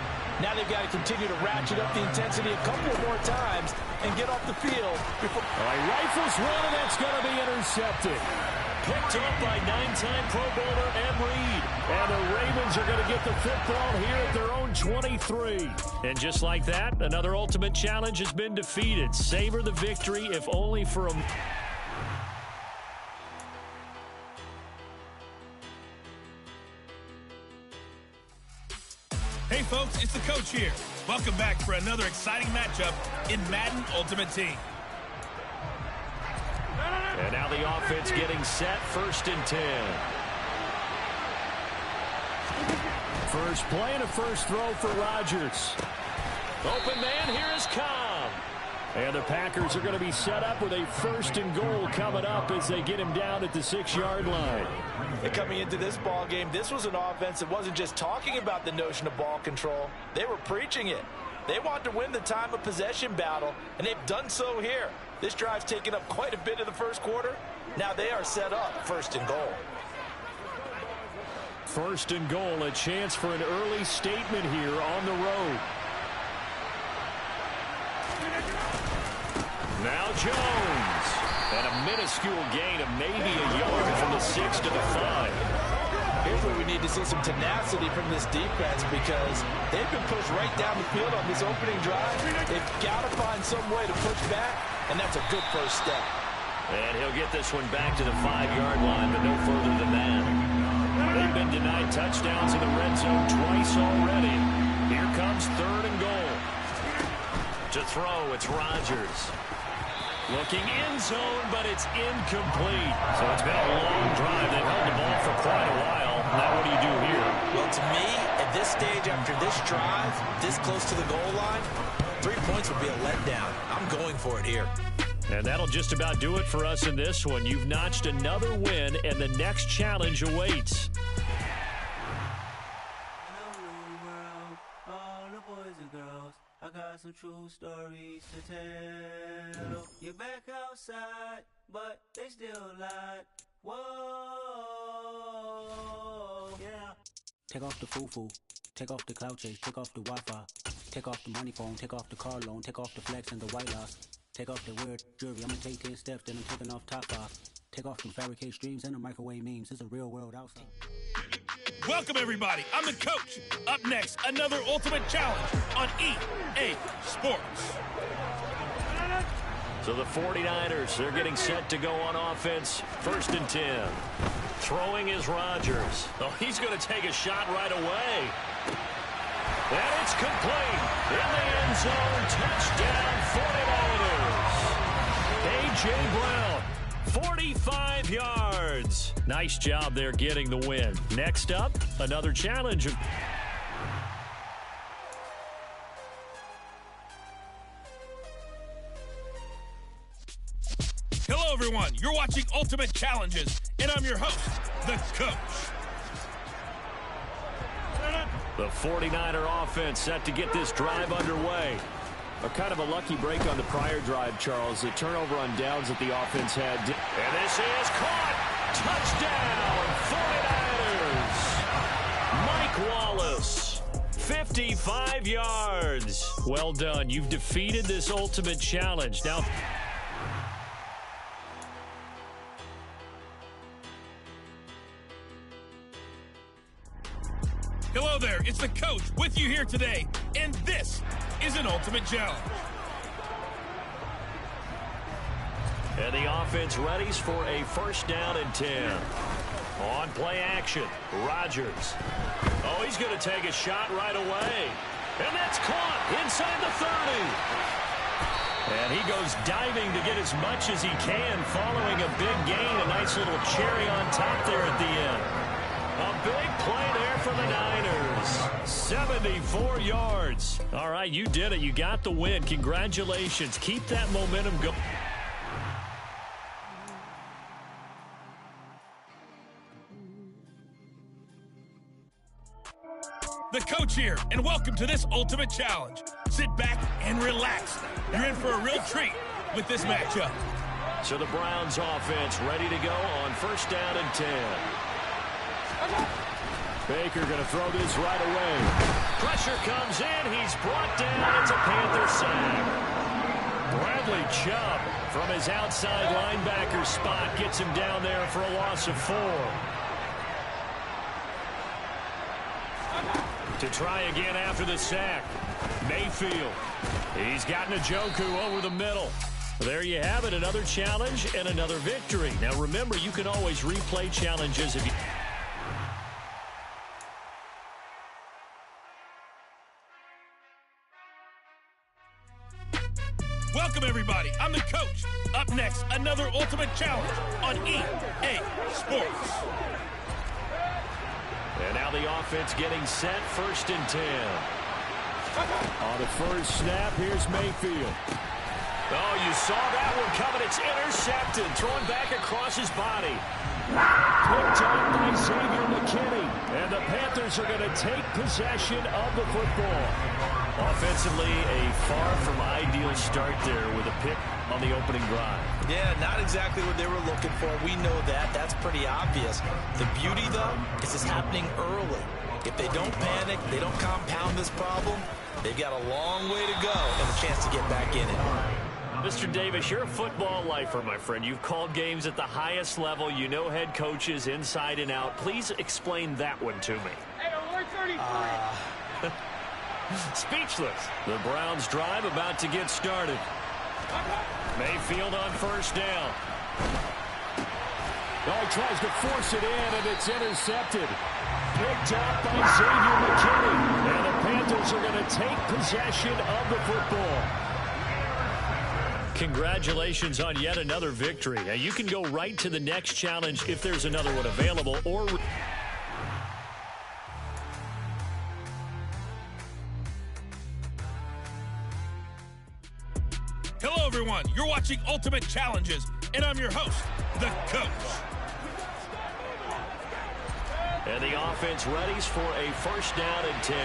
Now they've got to continue to ratchet up the intensity a couple more times and get off the field before... All right, rifles one, and that's going to be intercepted. Picked up by 9-time Pro Bowler Ed Reed. And the Ravens are going to get the football here at their own 23. And just like that, another Ultimate Challenge has been defeated. Savor the victory, if only for a... Hey folks, it's the coach here. Welcome back for another exciting matchup in Madden Ultimate Team. And now the offense getting set, 1st and 10. First play and a first throw for Rodgers. Open man, here is Cobb. And the Packers are going to be set up with a 1st and goal coming up as they get him down at the 6-yard line. And coming into this ball game, this was an offense that wasn't just talking about the notion of ball control. They were preaching it. They want to win the time of possession battle, and they've done so here. This drive's taken up quite a bit of the first quarter. Now they are set up 1st and goal. 1st and goal, a chance for an early statement here on the road. Now Jones. And a minuscule gain of maybe a yard from the 6 to the 5. Here's where we need to see some tenacity from this defense because they've been pushed right down the field on this opening drive. They've got to find some way to push back, and that's a good first step. And he'll get this one back to the 5-yard line, but no further than that. They've been denied touchdowns in the red zone twice already. Here comes 3rd and goal. To throw, it's Rodgers. Looking end zone, but it's incomplete. So it's been a long drive. They've held the ball for quite a while. Now what do you do here? Well, to me, at this stage after this drive, this close to the goal line, 3 points would be a letdown. I'm going for it here. And that'll just about do it for us in this one. You've notched another win, and the next challenge awaits. I got some true stories to tell. You're back outside, but they still lied. Whoa, yeah. Take off the foo-foo, take off the cloud chase, take off the Wi-Fi, take off the money phone, take off the car loan, take off the flex and the white loss, take off the weird jewelry. I'ma take 10 steps, then I'm taking off top off. Take off them fabricate streams and the microwave memes. It's a real world outside. Welcome, everybody. I'm the coach. Up next, another Ultimate Challenge on EA Sports. So the 49ers, they're getting set to go on offense. 1st and 10. Throwing is Rodgers. Oh, he's going to take a shot right away. And it's complete. In the end zone, touchdown 49ers. A.J. Brown. 45 yards. Nice job there getting the win. Next up, another challenge. Hello, everyone. You're watching Ultimate Challenges, and I'm your host, the coach. The 49er offense set to get this drive underway. A kind of a lucky break on the prior drive, Charles. The turnover on downs that the offense had. And this is caught. Touchdown, 49ers. Mike Wallace, 55 yards. Well done. You've defeated this Ultimate Challenge. Now, hello there. It's the coach with you here today, and this is an Ultimate Challenge. And the offense readies for a 1st down and 10. On play action, Rodgers. Oh, he's going to take a shot right away. And that's caught inside the 30. And he goes diving to get as much as he can following a big gain. A nice little cherry on top there at the end. A big play there for the Niners. 74 yards. All right, you did it. You got the win. Congratulations. Keep that momentum going. The coach here, and welcome to this Ultimate Challenge. Sit back and relax. You're in for a real treat with this matchup. So the Browns offense ready to go on 1st down and 10. Baker going to throw this right away. Pressure comes in. He's brought down. It's a Panther sack. Bradley Chubb from his outside linebacker spot gets him down there for a loss of 4. To try again after the sack, Mayfield. He's got Njoku over the middle. There you have it, another challenge and another victory. Now remember, you can always replay challenges if you... Welcome, everybody. I'm the coach. Up next, another Ultimate Challenge on EA Sports. And now the offense getting set, 1st and 10. On the first snap, here's Mayfield. Oh, you saw that one coming. It's intercepted. Thrown back across his body. Picked up by Xavier McKinney. And the Panthers are going to take possession of the football. Offensively, a far from ideal start there with a pick on the opening drive. Yeah, not exactly what they were looking for. We know that. That's pretty obvious. The beauty, though, is it's happening early. If they don't panic, they don't compound this problem, they've got a long way to go and a chance to get back in it. Mr. Davis, you're a football lifer, my friend. You've called games at the highest level. You know head coaches inside and out. Please explain that one to me. Hey, alert 33. Speechless. The Browns drive about to get started. Mayfield on 1st down. Oh, he tries to force it in, and it's intercepted. Picked up by Xavier McKinney. And the Panthers are going to take possession of the football. Congratulations on yet another victory. Now, you can go right to the next challenge if there's another one available, or... Hello, everyone. You're watching Ultimate Challenges, and I'm your host, the coach. And the offense readies for a 1st down and 10.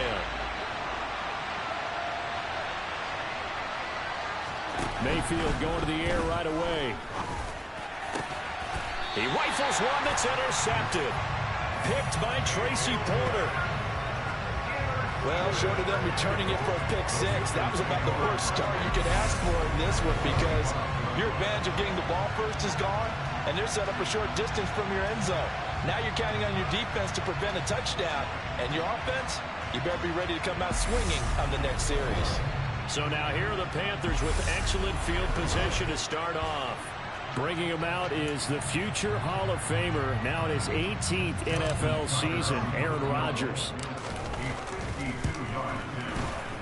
Mayfield going to the air right away. He rifles one that's intercepted. Picked by Tracy Porter. Well, short of them returning it for a pick 6, that was about the worst start you could ask for in this one because your advantage of getting the ball first is gone, and they're set up a short distance from your end zone. Now you're counting on your defense to prevent a touchdown, and your offense, you better be ready to come out swinging on the next series. So now here are the Panthers with excellent field position to start off. Bringing him out is the future Hall of Famer, now in his 18th NFL season, Aaron Rodgers.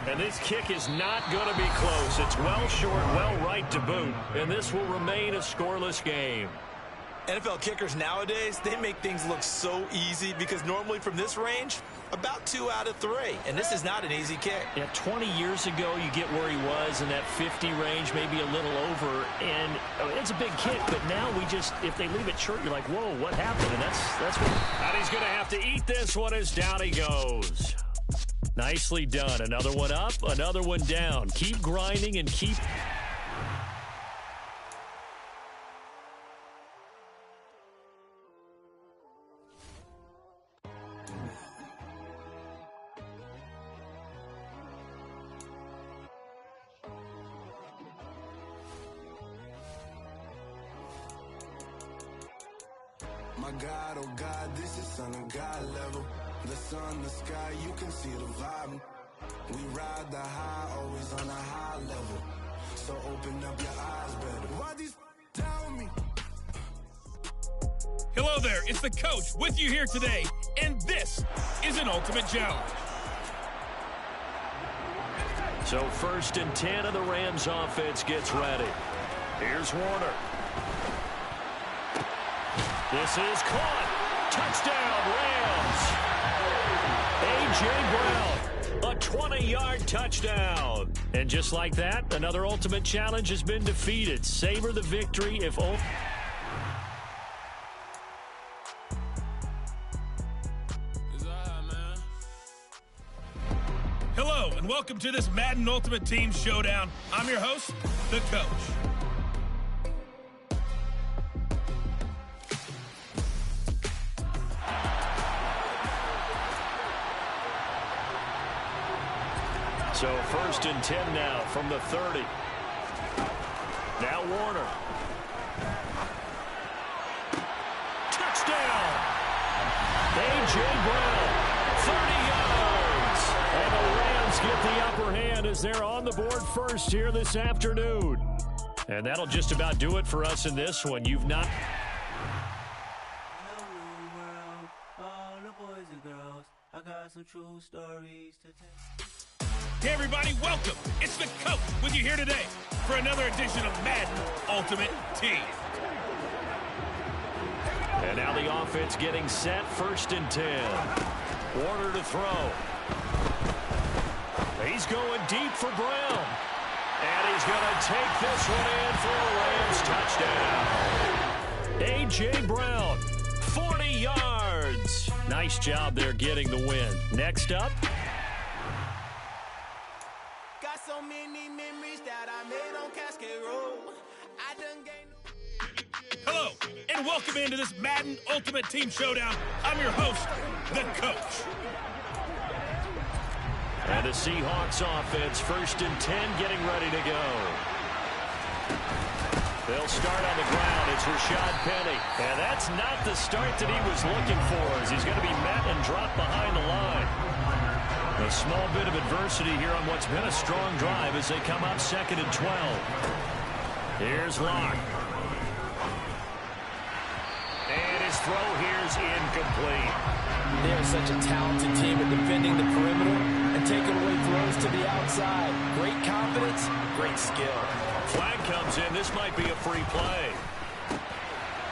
And this kick is not going to be close. It's well short, well right to boot, and this will remain a scoreless game. NFL kickers nowadays, they make things look so easy because normally from this range, about 2 out of 3. And this is not an easy kick. Yeah, 20 years ago, you get where he was in that 50 range, maybe a little over. And it's a big kick, but now we just, if they leave it short, you're like, whoa, what happened? And that's what. And he's going to have to eat this one as down he goes. Nicely done. Another one up, another one down. Keep grinding and keep... My God, oh God, this is Son of God level. The sun, the sky, you can see the vibe. We ride the high, always on a high level. So open up your eyes better. Why these tell me? Hello there, it's the coach with you here today, and this is an Ultimate Challenge. So 1st and 10 of the Rams offense gets ready. Here's Warner. This is caught. Touchdown, Rams. A.J. Brown, a 20-yard touchdown. And just like that, another Ultimate Challenge has been defeated. Savor the victory if... Hello, and welcome to this Madden Ultimate Team Showdown. I'm your host, the coach. So 1st and 10 now from the 30. Now Warner. Touchdown! A.J. Brown, 30 yards. And the Rams get the upper hand as they're on the board first here this afternoon. And that'll just about do it for us in this one. You've not... All the boys and girls, I got some true stories to tell. Hey everybody, welcome. It's the Coach with you here today for another edition of Madden Ultimate Team. And now the offense getting set, 1st and 10. Warner to throw. He's going deep for Brown. And he's going to take this one in for a Rams touchdown. A.J. Brown, 40 yards. Nice job there getting the win. Next up. Got so many memories that I made on Cascade Road. I done gained... Hello, and welcome into this Madden Ultimate Team Showdown. I'm your host, the Coach. And the Seahawks offense, 1st and 10, getting ready to go. They'll start on the ground. It's Rashad Penny. And that's not the start that he was looking for, as he's going to be met and dropped behind the line. A small bit of adversity here on what's been a strong drive as they come up 2nd and 12. Here's Locke. And his throw here's incomplete. They are such a talented team at defending the perimeter and taking away throws to the outside. Great confidence, great skill. Flag comes in. This might be a free play.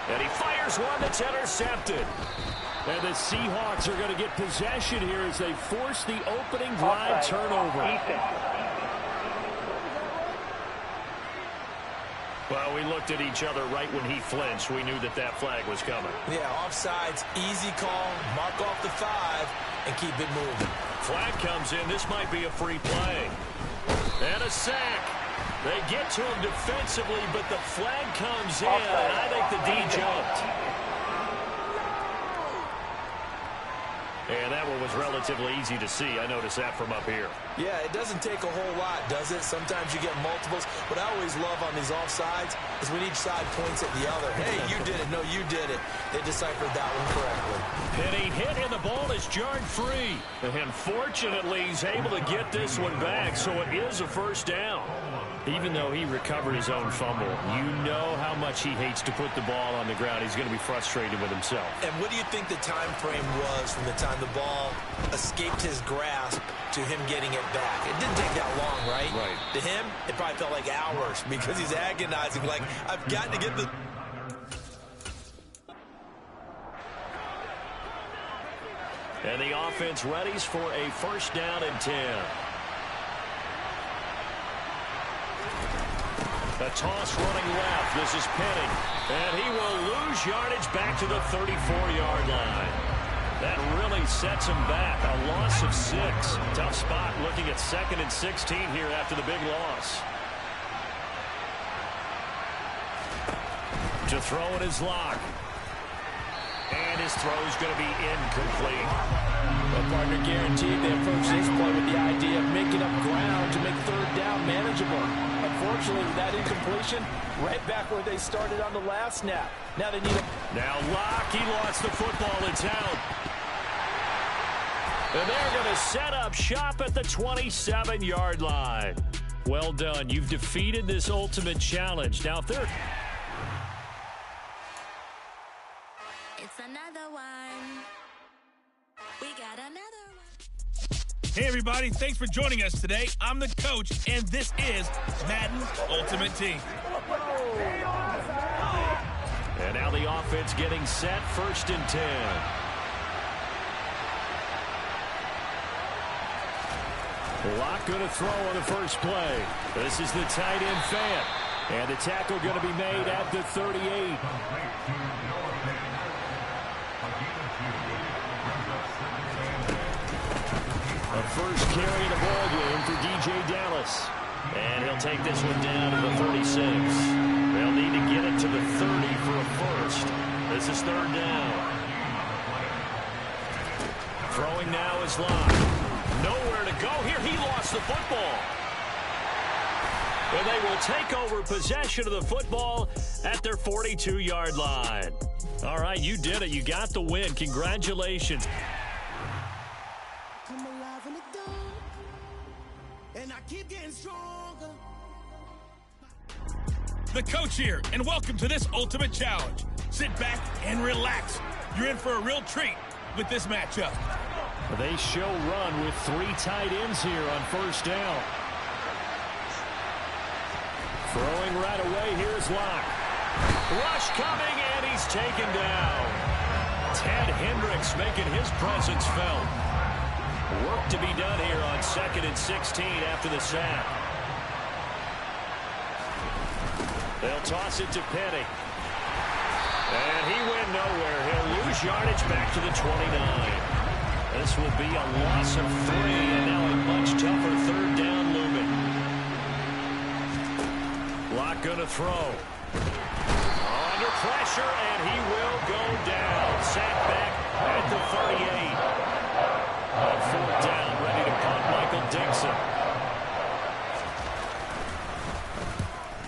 And he fires one that's intercepted. And the Seahawks are going to get possession here as they force the opening drive turnover. Well, we looked at each other right when he flinched. We knew that that flag was coming. Yeah, offsides, easy call, mark off the 5, and keep it moving. Flag comes in. This might be a free play. And a sack. They get to him defensively, but the flag comes in, and I think the D jumped. And that one was relatively easy to see. I noticed that from up here. Yeah, it doesn't take a whole lot, does it? Sometimes you get multiples. What I always love on these offsides is when each side points at the other. Hey, you did it. No, you did it. They deciphered that one correctly. Penny hit, and the ball is jarred free. And fortunately, he's able to get this one back, so it is a 1st down. Even though he recovered his own fumble, you know how much he hates to put the ball on the ground. He's going to be frustrated with himself. And what do you think the time frame was from the time the ball escaped his grasp to him getting it back? It didn't take that long, right? Right. To him, it probably felt like hours because he's agonizing, like, I've got to get the... And the offense readies for a 1st down and 10. A toss running left. This is Penny. And he will lose yardage back to the 34-yard line. That really sets him back. A loss of 6. Tough spot looking at 2nd and 16 here after the big loss. To throw it is Locke. And his throw is going to be incomplete. Well, partner, guaranteed they approach this play with the idea of making up ground to make 3rd down manageable. Unfortunately, with that incompletion, right back where they started on the last snap. Now they need a... Now Locke, he lost the football. It's out. And they're going to set up shop at the 27-yard line. Well done. You've defeated this ultimate challenge. Now, if they're... It's another one. We got another one. Hey everybody, thanks for joining us today. I'm the Coach, and this is Madden Ultimate Team. And now the offense getting set, 1st and 10. Locke going to throw on the first play. This is the tight end Fant. And the tackle going to be made at the 38. A first carry of the ball game for DJ Dallas. And he'll take this one down to the 36. They'll need to get it to the 30 for a first. This is 3rd down. Throwing now is Locke. Nowhere to go here. He lost the football. And they will take over possession of the football at their 42-yard line. All right, you did it. You got the win. Congratulations. Come alive in the dark, and I keep getting stronger. The coach here, and welcome to this Ultimate Challenge. Sit back and relax. You're in for a real treat with this matchup. They show run with 3 tight ends here on first down. Throwing right away, here's Locke. Rush coming, and he's taken down. Ted Hendricks making his presence felt. Work to be done here on 2nd and 16 after the sack. They'll toss it to Penny. And he went nowhere. He'll lose yardage back to the 29. This will be a loss of 3, and now a much tougher 3rd down looming. Locke going to throw. Under pressure, and he will go down. Sacked back at the 38. On 4th down, ready to punt Michael Dixon.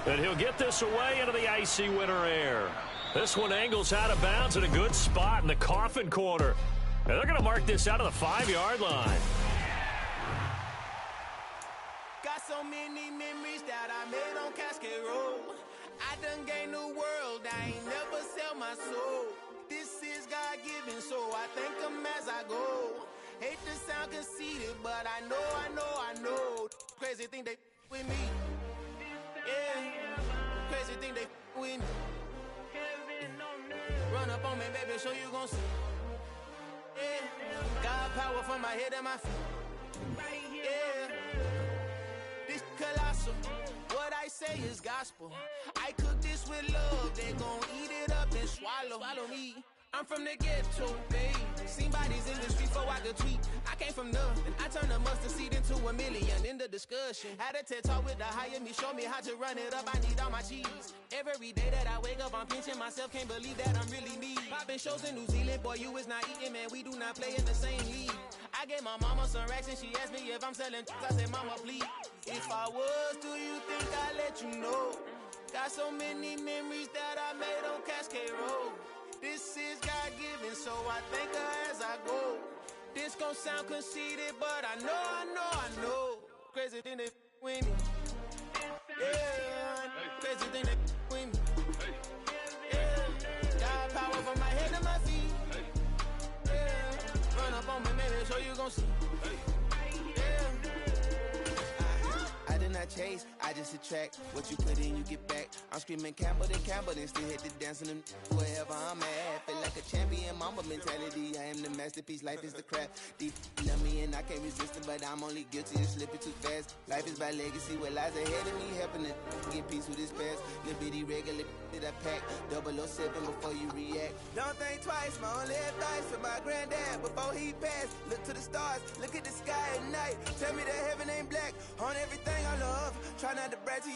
And he'll get this away into the icy winter air. This one angles out of bounds at a good spot in the coffin corner. And they're going to mark this out of the 5-yard line. Got so many memories that I made on Cascade Road. I done gained the world, I ain't never sell my soul. This is God-given, so I thank him as I go. Hate to sound conceited, but I know. Crazy thing they with me. Yeah, crazy thing they with me. Run up on me, baby, so you gon' see. Yeah, God power from my head and my feet. Yeah, this colossal. What I say is gospel. I cook this with love. They gon' eat it up and swallow me. I'm from the ghetto, babe. Seen bodies in the street before I could tweet. I came from nothing. I turned a mustard seed into a million in the discussion. Had a TED talk with the higher me, show me how to run it up. I need all my cheese. Every day that I wake up, I'm pinching myself. Can't believe that I'm really me. Popping shows in New Zealand, boy, you is not eating, man. We do not play in the same league. I gave my mama some racks and she asked me if I'm selling. I said, mama, please. If I was, do you think I'd let you know? Got so many memories that I made on Cascade Road. This is God-given, so I thank her as I go. This gon' sound conceited, but I know. Crazy thing they with me. Yeah, crazy thing they with me. Yeah, God power from my head to my feet. Yeah, run up on me, maybe, so you gon' see. I did not chase, I just attract. What you put in, you get back. I'm screaming Campbell, then still hit the dance and them wherever I'm at. Feel like a champion, mamba mentality. I am the masterpiece, life is the crap. Deep love me and I can't resist it, but I'm only guilty of slipping too fast. Life is by legacy, what lies ahead of me, helping to get peace with this past. Little bitty regular that I pack, 007 before you react. Don't think twice, my only advice for my granddad before he passed. Look to the stars, look at the sky at night. Tell me that heaven ain't black on everything I love. Try not to brag to you.